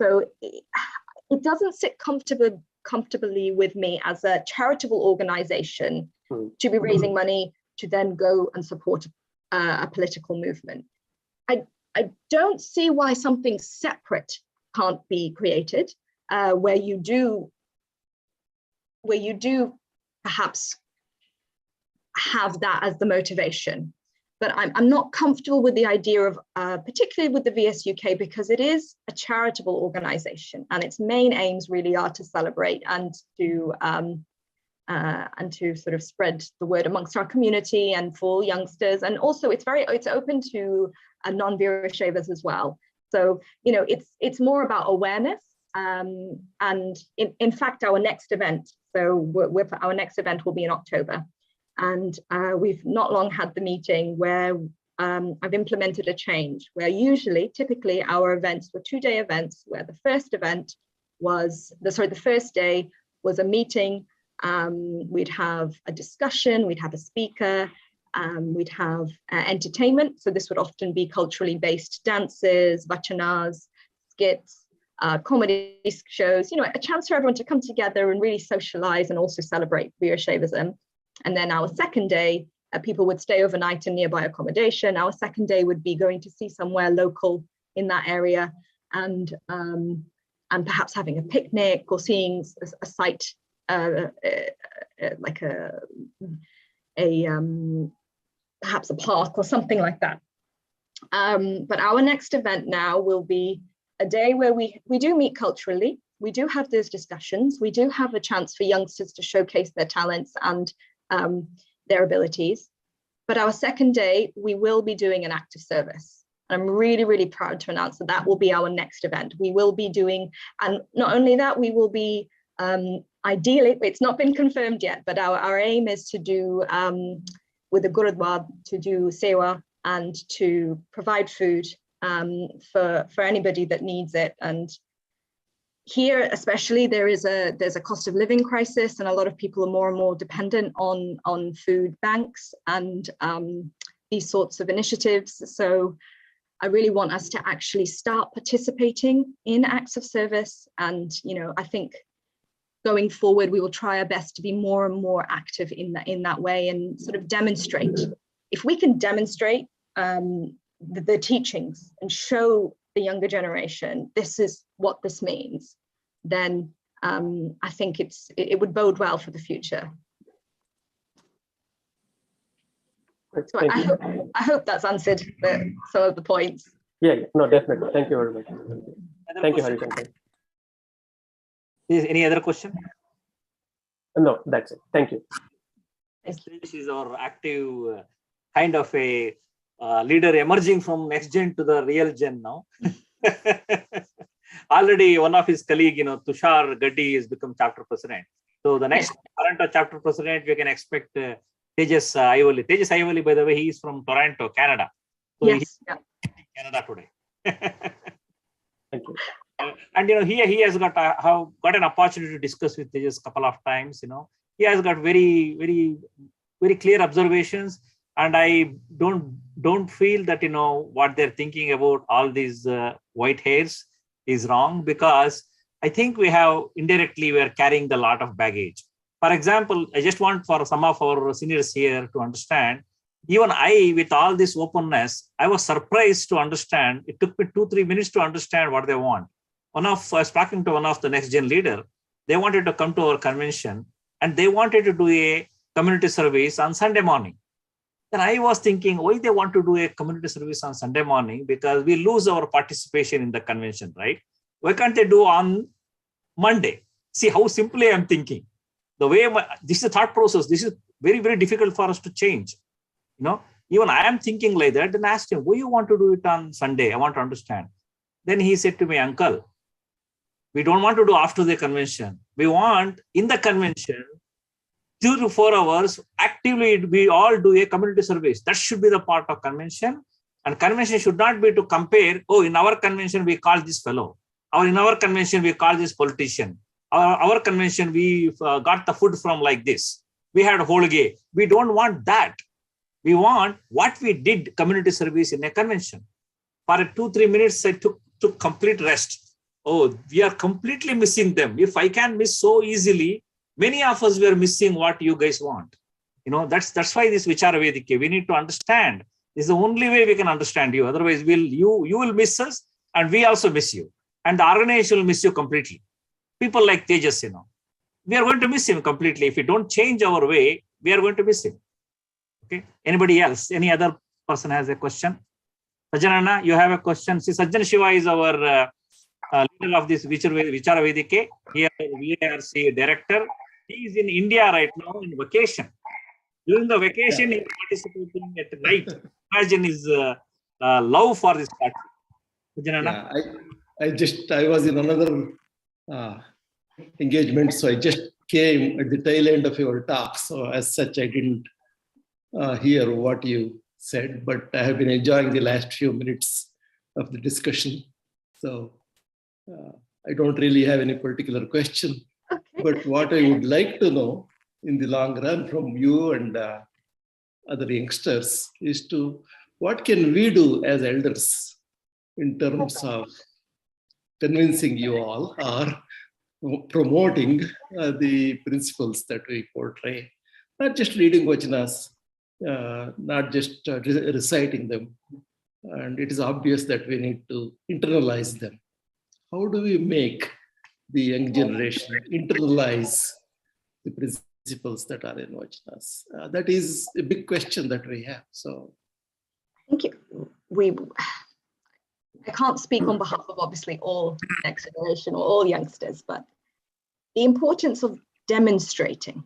So it doesn't sit comfortably with me as a charitable organization to be raising money to then go and support a political movement. I don't see why something separate can't be created, where you do perhaps have that as the motivation. But I'm not comfortable with the idea of, particularly with the VSUK, because it is a charitable organization and its main aims really are to celebrate and to sort of spread the word amongst our community and for youngsters. And also it's open to non-Veerashaivas as well. So, you know, it's more about awareness. And in fact, our next event, our next event will be in October. And we've not long had the meeting where I've implemented a change where typically our events were 2-day events, where the first day was a meeting. We'd have a discussion, we'd have a speaker, we'd have entertainment. So this would often be culturally based dances, vachanas, skits, comedy shows, you know, a chance for everyone to come together and really socialize and also celebrate Veerashaivism. And then our second day, people would stay overnight in nearby accommodation. Our second day would be going to see somewhere local in that area and perhaps having a picnic or seeing a site like perhaps a park or something like that. But our next event now will be a day where we do meet culturally. We do have those discussions. We do have a chance for youngsters to showcase their talents and their abilities. But our second day, we will be doing an act of service. I'm really, really proud to announce that will be our next event. We will be doing, and not only that, we will be ideally, it's not been confirmed yet, but our aim is to do with the Gurudwara, to do sewa and to provide food for anybody that needs it. And here, especially, there's a cost of living crisis, and a lot of people are more and more dependent on food banks and these sorts of initiatives. So I really want us to actually start participating in acts of service. And, you know, I think going forward, we will try our best to be more and more active in that way and sort of demonstrate. If we can demonstrate the teachings and show the younger generation this is what this means, then I think it would bode well for the future. So I hope that's answered some of the points. Yeah, no, definitely. Thank you very much. Thank you, Harishankar. Is any other question? No, that's it. Thank you. This is our active kind of a leader emerging from next gen to the real gen now. Already one of his colleague, Tushar Gaddi has become chapter president. So the next current chapter president, we can expect Tejas Aivali. Tejas Aivali, by the way, he is from Toronto, Canada. So yes. He's in Canada today. Thank you. And he has got an opportunity to discuss with Tejas a couple of times. He has got very, very, very clear observations, and I don't feel that what they're thinking about all these white hairs is wrong, because I think we are carrying a lot of baggage. For example, I just want for some of our seniors here to understand, even I, with all this openness, I was surprised to understand. It took me 2-3 minutes to understand what they want. I was talking to one of the NextGen leader. They wanted to come to our convention and they wanted to do a community service on Sunday morning. Then I was thinking, why they want to do a community service on Sunday morning? Because we lose our participation in the convention, right? Why can't they do on Monday? See how simply I'm thinking. The way this is a thought process. This is very, very difficult for us to change. Even I am thinking like that. Then I asked him, why you want to do it on Sunday? I want to understand. Then he said to me, uncle, we don't want to do after the convention. We want in the convention 2 to 4 hours actively we all do a community service. That should be the part of convention. And convention should not be to compare, in our convention we call this fellow, or in our convention we call this politician. Our convention we got the food from like this. We had holge. We don't want that. We want what we did community service in a convention. For 2-3 minutes I took complete rest. We are completely missing them. If I can miss so easily, many of us were missing what you guys want. That's why this Vichara Vedike, we need to understand. This is the only way we can understand you. Otherwise, you will miss us and we also miss you. And the organization will miss you completely. People like Tejas, we are going to miss him completely. If we don't change our way, we are going to miss him. Okay. Anybody else? Any other person has a question? Sajjanana, you have a question? See, Sajjan Shiva is our leader of this Vichara Vedike. Here, VRC director. He is in India right now in vacation. During the vacation, he is participating at night. Imagine his love for this country. Yeah, I was in another engagement, so I just came at the tail end of your talk. So as such, I didn't hear what you said, but I have been enjoying the last few minutes of the discussion. So I don't really have any particular question, but what I would like to know in the long run from you and other youngsters is what can we do as elders in terms of convincing you all or promoting the principles that we portray, not just reading vachanas, not just reciting them. And it is obvious that we need to internalize them. How do we make the young generation internalize the principles that are in vachanas? That is a big question that we have. So, thank you. I can't speak on behalf of obviously all next generation or all youngsters, but the importance of demonstrating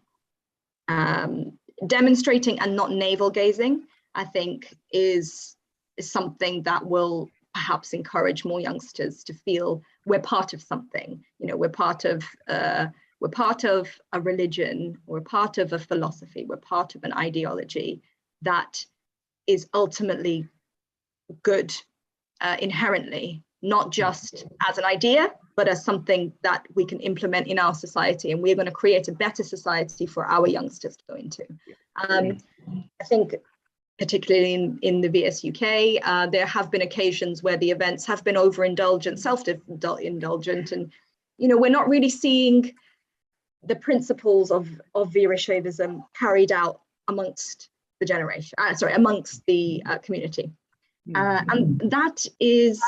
and not navel gazing, I think is something that will perhaps encourage more youngsters to feel we're part of something. We're part of a religion, we're part of a philosophy, we're part of an ideology that is ultimately good inherently, not just as an idea, but as something that we can implement in our society, and we're going to create a better society for our youngsters to go into. I think particularly in the VSUK, there have been occasions where the events have been overindulgent, self-indulgent, and we're not really seeing the principles of Veerashaivism carried out amongst the generation, amongst the community. And that is,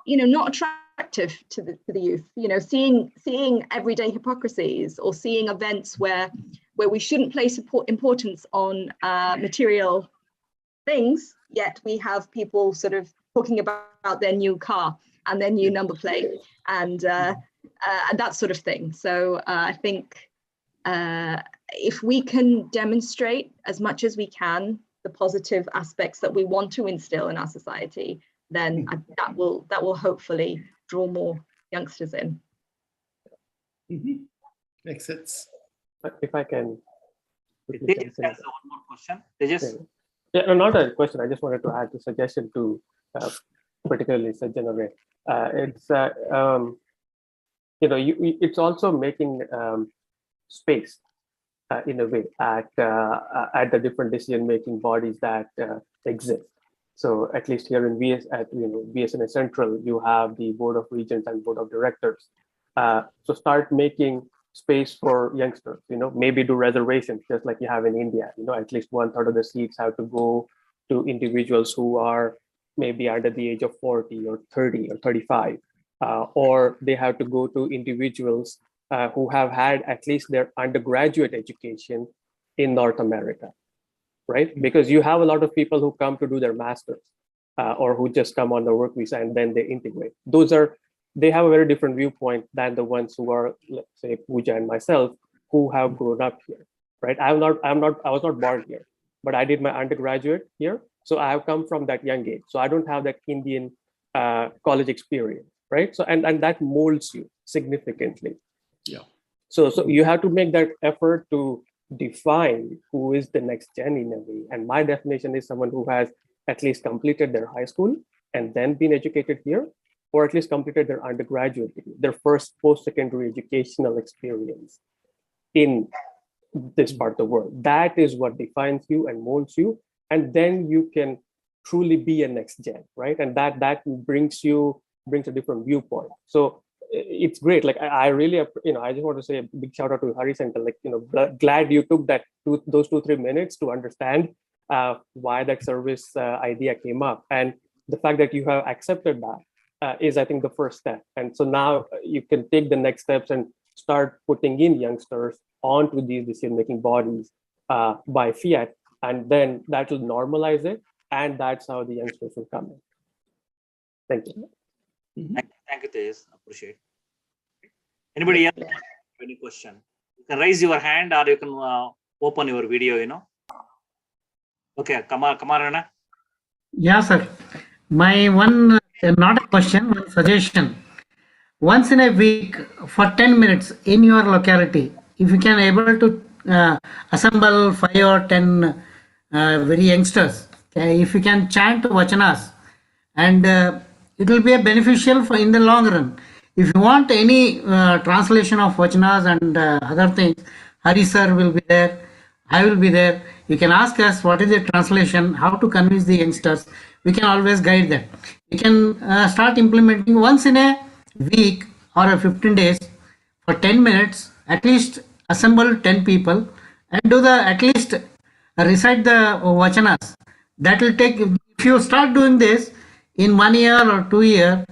not attractive to the youth. Seeing everyday hypocrisies, or seeing events where we shouldn't place importance on material things, yet we have people sort of talking about their new car and their new number plate and that sort of thing. So I think if we can demonstrate as much as we can the positive aspects that we want to instill in our society, then that will hopefully draw more youngsters in. Makes sense. If I can. Tejas has one more question. Tejas? Yeah, no, not a question. I just wanted to add a suggestion to particularly NextGen. It's also making space in a way at the different decision-making bodies that exist. So at least here in VSNA Central, you have the Board of Regents and Board of Directors. So start making space for youngsters, maybe do reservations just like you have in India. At least 1/3 of the seats have to go to individuals who are maybe under the age of 40 or 30 or 35, or they have to go to individuals who have had at least their undergraduate education in North America, right? Because you have a lot of people who come to do their masters or who just come on the work visa and then they integrate. They have a very different viewpoint than the ones who are, let's say, Pooja and myself, who have grown up here, right? I was not born here, but I did my undergraduate here. So I have come from that young age. So I don't have that Indian college experience, right? So and that molds you significantly. Yeah. So you have to make that effort to define who is the next gen in a way. And my definition is someone who has at least completed their high school and then been educated here, or at least completed their undergraduate degree, their first post-secondary educational experience in this part of the world. That is what defines you and molds you. And then you can truly be a next gen, right? And that brings a different viewpoint. So it's great. Like I really, I just want to say a big shout out to Hari Center. Like, glad you took those 2-3 minutes to understand why that service idea came up. And the fact that you have accepted that is, I think, the first step. And so now you can take the next steps and start putting in youngsters onto these decision-making bodies by fiat, and then that will normalize it, and that's how the youngsters will come in. Thank you. Thank you, Tejas. Appreciate it. Anybody else have any question? You can raise your hand or you can open your video, Okay, come on, Rana. Yeah, sir. My one, not a question, one suggestion. Once in a week for 10 minutes in your locality, if you can able to assemble 5 or 10 very youngsters, if you can chant vachanas, and it will be a beneficial for in the long run. If you want any translation of vachanas and other things, Hari sir will be there, I will be there. You can ask us what is the translation, how to convince the youngsters. We can always guide them. We can start implementing once in a week or 15 days for 10 minutes, at least assemble 10 people and do at least recite the vachanas. That will take, if you start doing this in 1 year or 2 years,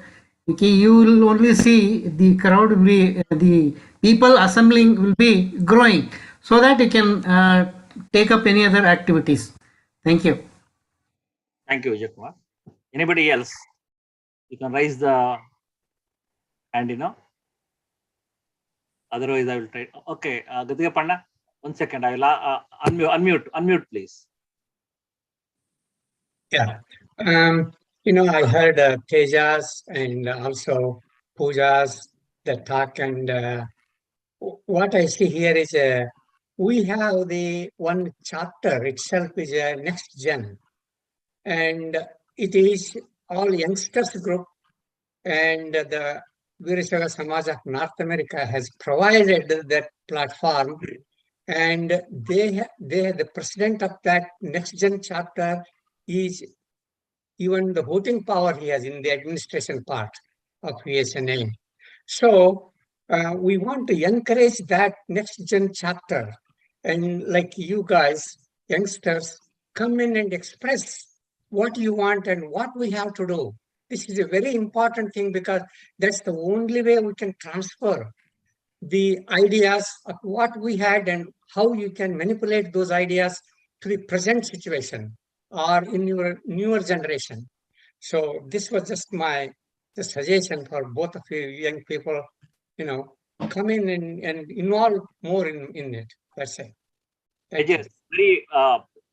okay, you will only see the crowd will be, the people assembling will be growing, so that you can take up any other activities. Thank you. Thank you, Vijay Kumar. Anybody else? You can raise the hand, Otherwise, I will try. Okay, Gatika Panna, 1 second. I will unmute, please. Yeah. I heard Tejas and also Pooja's the talk, and what I see here is we have the one chapter itself is a next gen, and it is all youngsters group, and the Veerashaiva Samaj of North America has provided that platform, and the president of that next gen chapter is even the voting power he has in the administration part of VSNA. So we want to encourage that next gen chapter. And like you guys, youngsters, come in and express what you want and what we have to do. This is a very important thing because that's the only way we can transfer the ideas of what we had and how you can manipulate those ideas to the present situation or in your newer generation. So this was just my suggestion for both of you young people, come in and involve more in it. That's it. Thank you. Yes,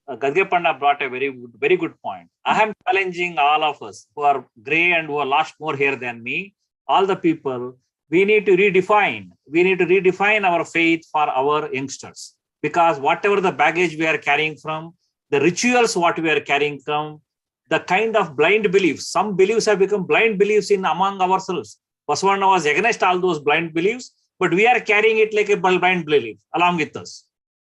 Gadgepanna brought a very good point. I am challenging all of us who are gray and who are lost more hair than me, all the people, we need to redefine. We need to redefine our faith for our youngsters, because whatever the baggage we are carrying from, the rituals what we are carrying from, the kind of blind beliefs, some beliefs have become blind beliefs in among ourselves. Basavana was against all those blind beliefs, but we are carrying it like a blind belief along with us.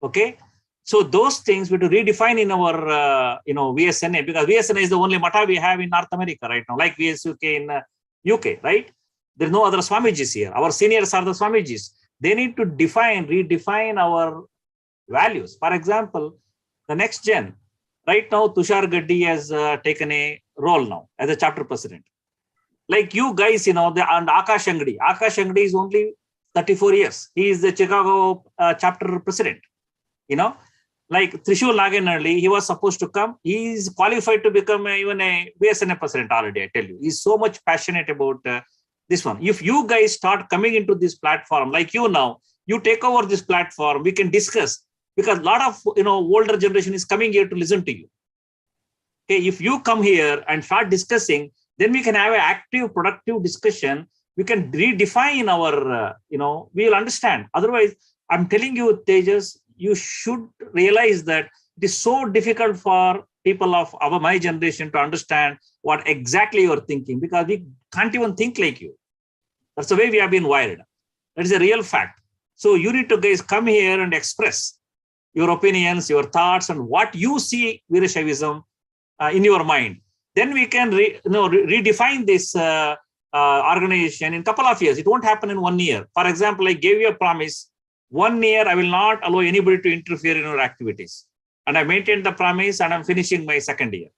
Okay, so those things we have to redefine in our VSNA, because VSNA is the only Mata we have in North America right now, like VSUK in UK, right? There's no other Swamijis here. Our seniors are the Swamijis. They need to redefine our values. For example, the next gen, right now, Tushar Gaddi has taken a role now as a chapter president. Like you guys, and Akash Angadi. Akash Angadi is only 34 years. He is the Chicago chapter president. Like Trishul Naganarli, he was supposed to come. He is qualified to become even a VSNA president already, I tell you. He's so much passionate about this one. If you guys start coming into this platform, like you now, you take over this platform, we can discuss, because a lot of older generation is coming here to listen to you. Okay, if you come here and start discussing, then we can have an active, productive discussion. We can redefine our, we will understand. Otherwise, I'm telling you, Tejas, you should realize that it is so difficult for people of my generation to understand what exactly you're thinking, because we can't even think like you. That's the way we have been wired. That is a real fact. So you need to guys come here and express your opinions, your thoughts, and what you see Veerashaivism in your mind. Then we can redefine this organization in a couple of years. It won't happen in 1 year. For example, I gave you a promise. 1 year, I will not allow anybody to interfere in your activities. And I maintained the promise, and I'm finishing my 2nd year.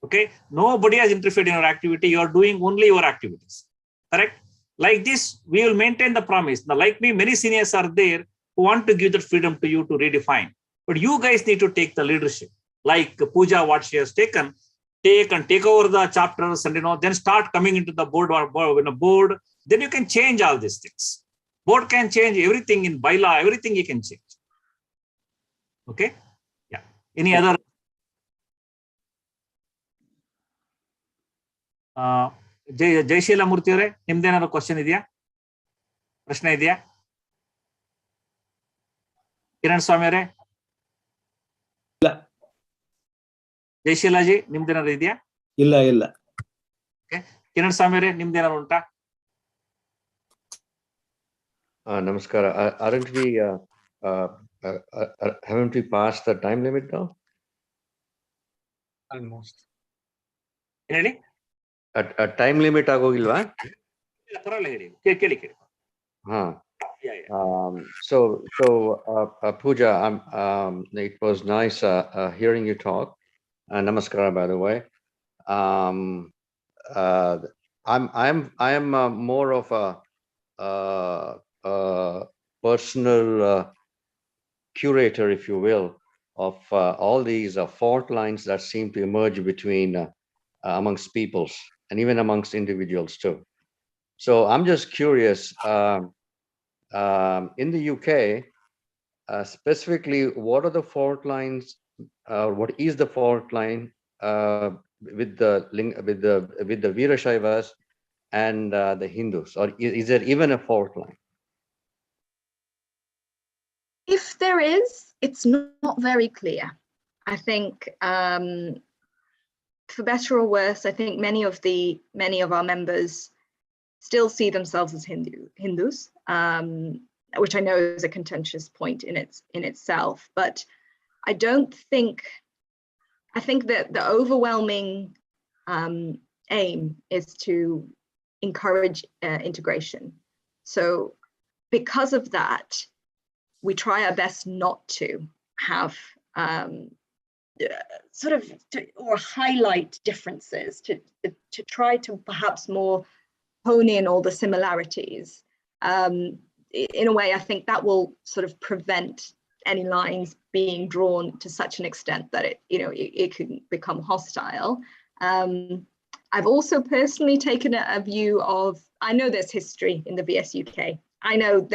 Okay, nobody has interfered in your activity. You are doing only your activities. Correct? Like this, we will maintain the promise. Now, like me, many seniors are there who want to give that freedom to you to redefine. But you guys need to take the leadership. Like Pooja, what she has taken, take over the chapters, and then start coming into the board board. Then you can change all these things. Board can change everything in bylaw, everything you can change. Okay? Yeah. Any other? Jaishila Murthy ಅವರೇ, ನಿಮ್ದೇನಾದ್ರು question ಇದೆಯಾ? ಪ್ರಶ್ನೆ ಇದೆಯಾ? ಕಿರಣ್ ಸ್ವಾಮಿ ಅವರೇ? ಇಲ್ಲ. ಜಯಶೀಲಾಜಿ, ನಿಮ್ದೇನಾದ್ರು ಇದೆಯಾ? ಇಲ್ಲ. ಕಿರಣ್ ಸ್ವಾಮಿ ಅವರೇ, ನಿಮ್ದೇನಾದ್ರು ಉಂಟಾ? Namaskar. Haven't we passed the time limit now? Almost. ಹೇಳಿ. Time limit agogilva? ಪರವಾಗಿಲ್ಲ ಹೇಳಿ, ಕೇಳಿ. So Pooja, it was nice hearing you talk. Namaskara, by the way. I am more of a personal curator, if you will, of all these fault lines that seem to emerge between amongst peoples and even amongst individuals too. So I'm just curious, in the UK, specifically, what are the fault lines? What is the fault line with the Veerashaivas and the Hindus, or is there even a fault line? If there is, it's not very clear. I think, for better or worse, I think many of our members still see themselves as Hindus, which I know is a contentious point in itself. But I think that the overwhelming aim is to encourage integration. So because of that, we try our best not to have or highlight differences, to try to perhaps more hone in all the similarities. In a way, I think that will sort of prevent any lines being drawn to such an extent that it can become hostile. I've also personally taken a view of, I know there's history in the VSUK. I know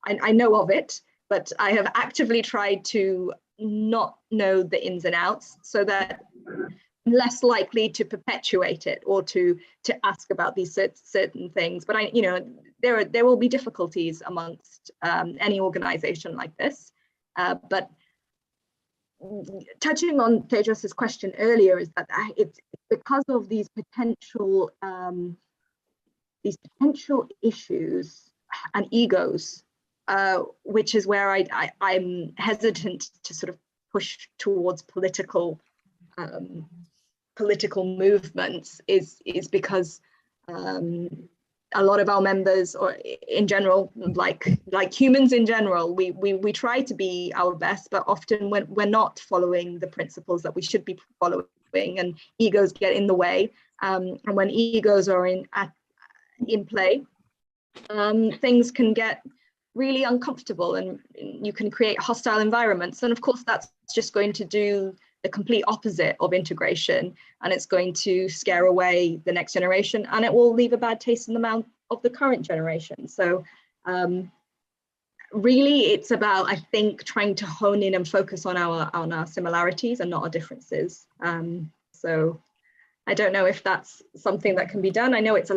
I know of it, but I have actively tried to not know the ins and outs, so that I'm less likely to perpetuate it or to ask about these certain things. But there will be difficulties amongst any organization like this. But touching on Tejas's question earlier, is that it's because of these potential issues and egos, which is where I'm hesitant to sort of push towards political movements, is because a lot of our members, or in general, like humans in general, we try to be our best, but often when we're not following the principles that we should be following, and egos get in the way. And when egos are in play, things can get really uncomfortable, and you can create hostile environments. And of course, that's just going to do the complete opposite of integration, and it's going to scare away the next generation, and it will leave a bad taste in the mouth of the current generation. So really, it's about, I think, trying to hone in and focus on our similarities and not our differences. So I don't know if that's something that can be done. I know it's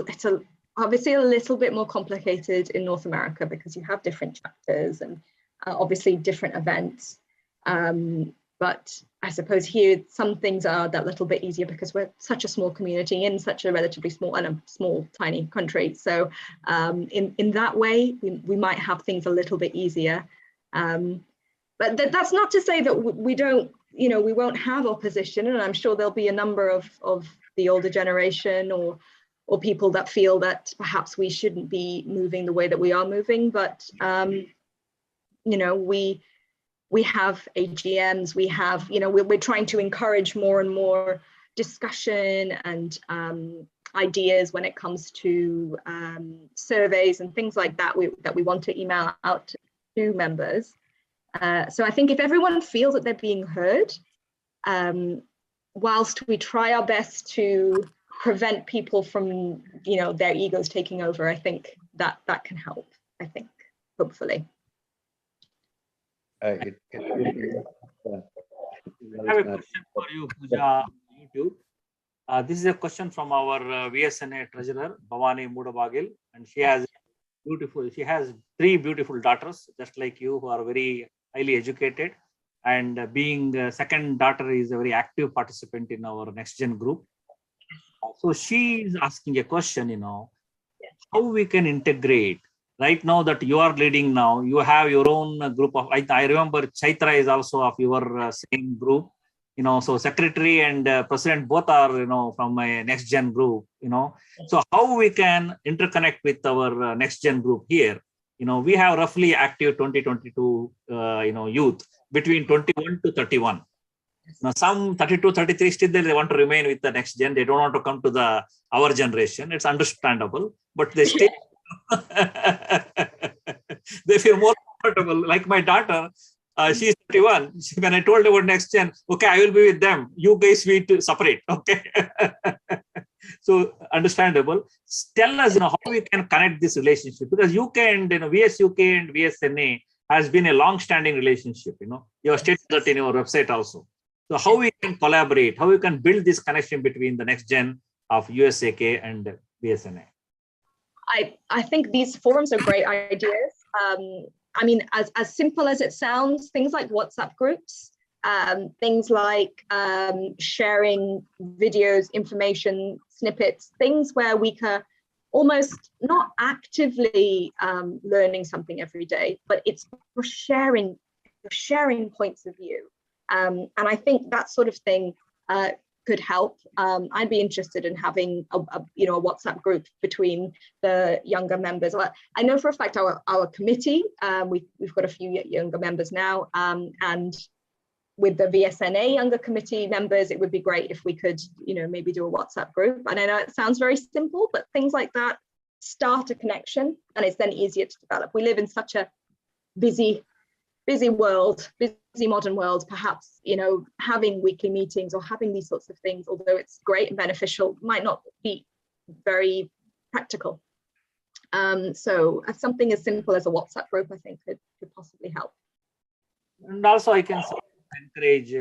obviously a little bit more complicated in North America, because you have different chapters and obviously different events. But I suppose here some things are that little bit easier, because we're such a small community in such a relatively small, tiny country. So in that way, we might have things a little bit easier. But that's not to say that we won't have opposition, and I'm sure there'll be a number of the older generation or people that feel that perhaps we shouldn't be moving the way that we are moving. But we have AGMs, we're trying to encourage more and more discussion and ideas when it comes to surveys and things like that that we want to email out to members. So I think if everyone feels that they're being heard, whilst we try our best to prevent people from their egos taking over, I think that can help, I think, hopefully. I have a question for you, Pooja, on YouTube. This is a question from our VSNA treasurer, Bhavani Mudabagil, and she has 3 beautiful daughters, just like you, who are very highly educated, and being the second daughter is a very active participant in our NextGen group. So she is asking a question, how we can integrate. Right now that you are leading now, you have your own group of, I remember Chaitra is also of your same group, so secretary and president both are, from a NextGen group, So how we can interconnect with our NextGen group here? We have roughly active 2022, youth between 21 to 31. Now some 32, 33 still they want to remain with the NextGen. They don't want to come to our generation. It's understandable, but they still they feel more comfortable. Like my daughter, she's 31. When I told her about NextGen, okay, I will be with them. You guys will to separate. Okay. So understandable. Tell us, how we can connect this relationship, because UK and VSUK and VSNA has been a long-standing relationship. You have stated that in your website also. So how we can collaborate, how we can build this connection between the NextGen of USAK and VSNA. I think these forums are great ideas. I mean, as simple as it sounds, things like WhatsApp groups, things like sharing videos, information, snippets, things where we can almost not actively learning something every day, but it's for sharing points of view. And I think that sort of thing could help. I'd be interested in having a WhatsApp group between the younger members. I know for a fact our committee, we've got a few younger members now, and with the VSNA younger committee members, it would be great if we could, maybe do a WhatsApp group. And I know it sounds very simple, but things like that start a connection, and it's then easier to develop. We live in such a busy world, busy modern world. Perhaps, having weekly meetings or having these sorts of things, although it's great and beneficial, might not be very practical. So something as simple as a WhatsApp group, I think, could possibly help. And also I can encourage,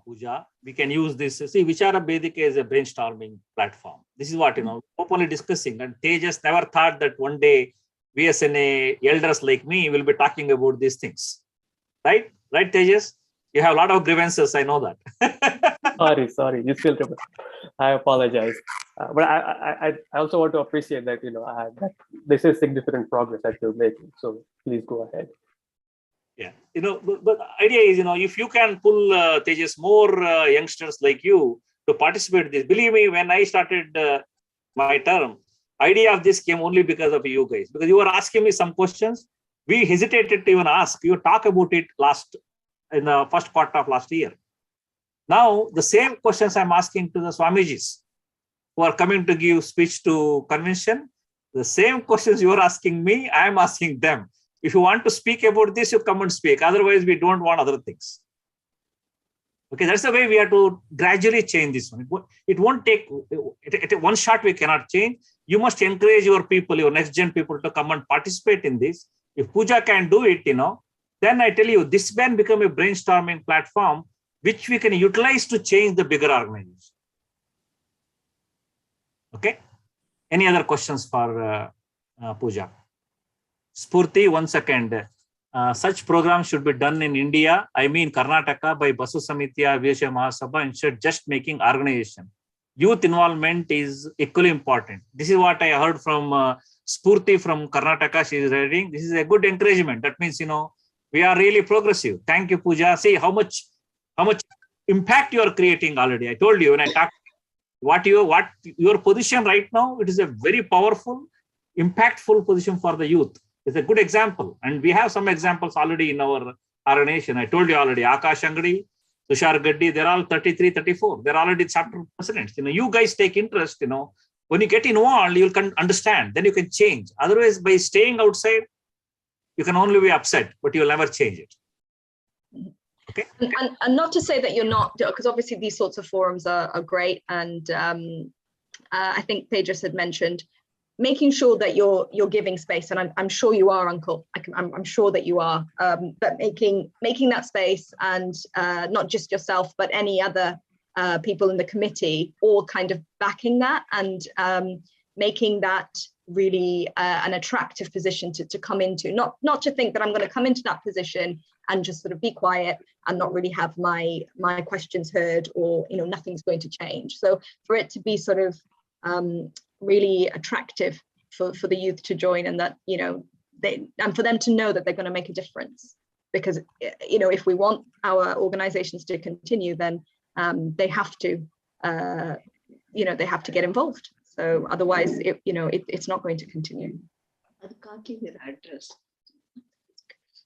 Pooja, we can use this. See, Vichara Vedika is a brainstorming platform. This is what, openly discussing. And Tejas never thought that one day VSNA elders like me will be talking about these things. Right, Tejas? You have a lot of grievances, I know that. sorry, you still remember. I apologize. But I also want to appreciate that, that this is significant progress that you're making. So please go ahead. Yeah, but the idea is, if you can pull Tejas more youngsters like you to participate in this. Believe me, when I started my term, idea of this came only because of you guys, because you were asking me some questions. We hesitated to even ask. You talk about it in the first quarter of last year. Now, the same questions I'm asking to the Swamijis who are coming to give speech to convention, the same questions you are asking me, I am asking them. If you want to speak about this, you come and speak. Otherwise, we don't want other things. Okay, that's the way we have to gradually change this one. It won't take, one shot we cannot change. You must encourage your people, your next gen people to come and participate in this. If Pooja can do it, then I tell you, this can become a brainstorming platform which we can utilize to change the bigger organization. Okay. Any other questions for Pooja? Spurti, 1 second. Such programs should be done in India, I mean Karnataka, by Basu Samitya, Veerashaiva Mahasabha, instead just making organization. Youth involvement is equally important. This is what I heard from Spurti from Karnataka. She is writing. This is a good encouragement. That means, we are really progressive. Thank you, Pooja. See how much impact you are creating already. I told you when I talked what your position right now, it is a very powerful, impactful position for the youth. It's a good example. And we have some examples already in our organization. I told you already, Akash Angadi, Tushar Gaddi, they're all 33, 34. They're already chapter presidents. You guys take interest, when you get involved, you can understand, then you can change. Otherwise, by staying outside, you can only be upset, but you'll never change it. Okay. And not to say that you're not, because obviously these sorts of forums are great. And I think Tejas had mentioned making sure that you're giving space, and I'm sure you are, Uncle. I'm sure that you are, but making that space, and not just yourself, but any other people in the committee, all kind of backing that and making that really an attractive position to come into. Not to think that I'm going to come into that position and just sort of be quiet and not really have my questions heard, or nothing's going to change. So for it to be sort of really attractive for the youth to join, and that and for them to know that they're going to make a difference, because if we want our organizations to continue, then they have to get involved. So otherwise it's not going to continue.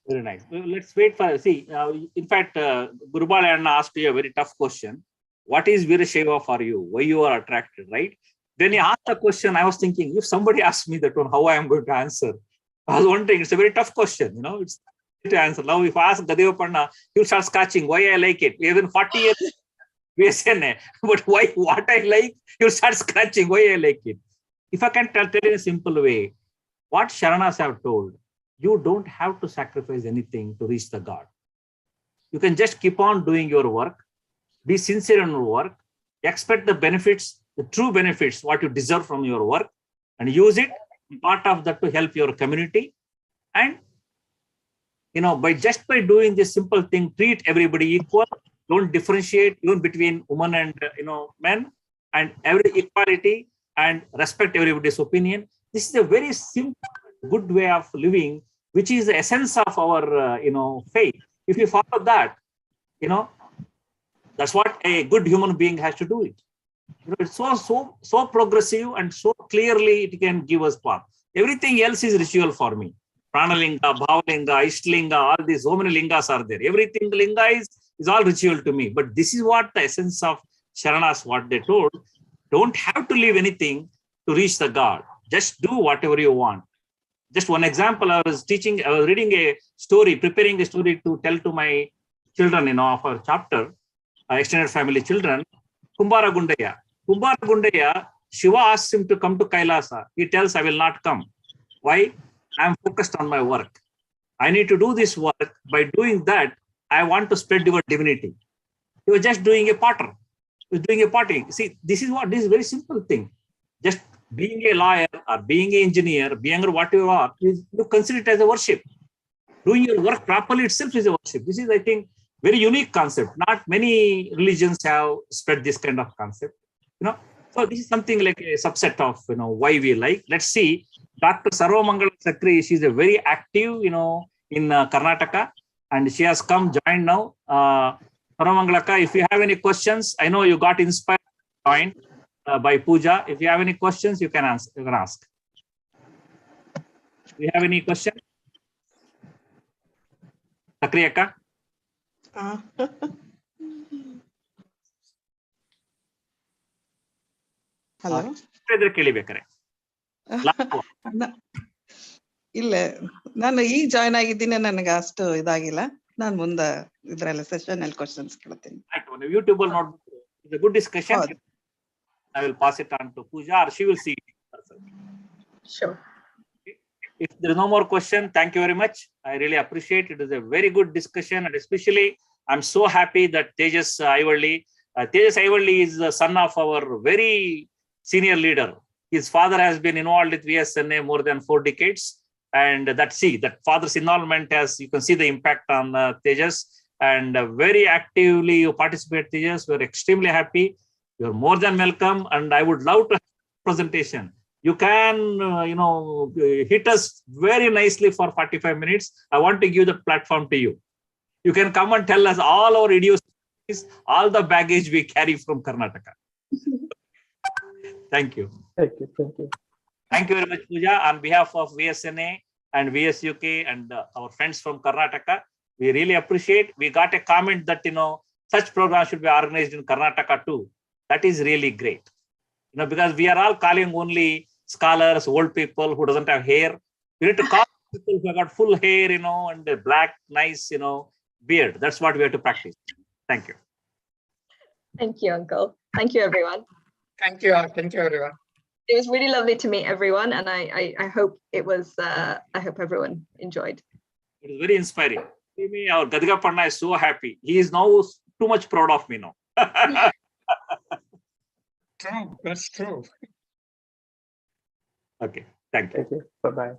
Very nice. Let's wait for, in fact, Gurubal Anna asked you a very tough question. What is Veerashaiva for you? Why you are attracted, right? When he asked the question, I was thinking, if somebody asked me that one, how I am going to answer? I was wondering, it's a very tough question, it's to answer. Now, if I ask Gadeva Panna, he'll start scratching why I like it. Even 40 years, VSNA, but what I like, he'll start scratching why I like it. If I can tell in a simple way, what Sharanas have told, you don't have to sacrifice anything to reach the God. You can just keep on doing your work, be sincere in your work, expect the benefits, the true benefits, what you deserve from your work, and use it, part of that to help your community. And, by doing this simple thing, treat everybody equal, don't differentiate even between women and, men, and every equality, and respect everybody's opinion. This is a very simple, good way of living, which is the essence of our, faith. If you follow that, That's what a good human being has to do it. It's so progressive and so clearly it can give us path. Everything else is ritual for me. Pranalinga, Bhavalinga, Ishtalinga, all these, so many lingas are there. Everything linga is all ritual to me. But this is what the essence of Sharanas, what they told. Don't have to leave anything to reach the God. Just do whatever you want. Just one example, I was reading a story, preparing a story to tell to my children, of our chapter, extended family children, Kumbara Gundaya. Kumbara Gundaya, Shiva asks him to come to Kailasa. He tells, I will not come. Why? I am focused on my work. I need to do this work. By doing that, I want to spread your divinity. He was just doing a potter. He was doing a potting. See, this is a very simple thing. Just being a lawyer or being an engineer, being whatever you are, you consider it as a worship. Doing your work properly itself is a worship. This is, I think, very unique concept. Not many religions have spread this kind of concept. So this is something like a subset of why we like. Let's see. Dr. Sarvamangala Sakri, she's a very active, in Karnataka, and she has joined now. Sarvamangalaka, if you have any questions, I know you got inspired, joined by Pooja. If you have any questions, you can answer. You can ask. Do you have any questions? Sakri Akka? Hello ಕೇಳಿಬೇಕಾರೆ ಇಲ್ಲ ನಾನು ಈಗ join ಆಗಿದ್ದೀನಿ, ನನಗೆ ಅಷ್ಟು ಇದಾಗಿಲ್ಲ. ನಾನು ಮುಂದೆ ಇದ್ರಲ್ಲಿ ಸೆಷನ್ ಅಲ್ಲಿ ಕ್ವಶನ್ಸ್ ಕೇಳ್ತೀನಿ. ಯೂಟ್ಯೂಬ್ ಅಲ್ಲಿ ನೋಡ್ಬಿಟ್ಟು it's a good discussion. I will pass it on to Pooja, or she will see it. Sure. If there is no more question, thank you very much. I really appreciate it. It is a very good discussion, and especially I'm so happy that Tejas Aivalli is the son of our very senior leader. His father has been involved with VSNA more than 4 decades. And that father's involvement has, you can see the impact on Tejas, and very actively you participate, Tejas. We're extremely happy. You're more than welcome. And I would love to have a presentation. You can, hit us very nicely for 45 minutes. I want to give the platform to you. You can come and tell us all our idiosyncrasies, all the baggage we carry from Karnataka. Thank you. Thank you. Thank you. Thank you very much, Pooja. On behalf of VSNA and VSUK and our friends from Karnataka, we really appreciate. We got a comment that, such programs should be organized in Karnataka too. That is really great. Because we are all calling only scholars, old people who doesn't have hair. We need to call people who have got full hair, and a black, nice, beard. That's what we have to practice. Thank you. Thank you, Uncle. Thank you, everyone. Thank you, everyone. It was really lovely to meet everyone, and I hope it was. I hope everyone enjoyed. It was very inspiring. Our Gadiga Panna is so happy. He is now too much proud of me now. True, that's true. Okay, thank you. Thank you. Bye-bye.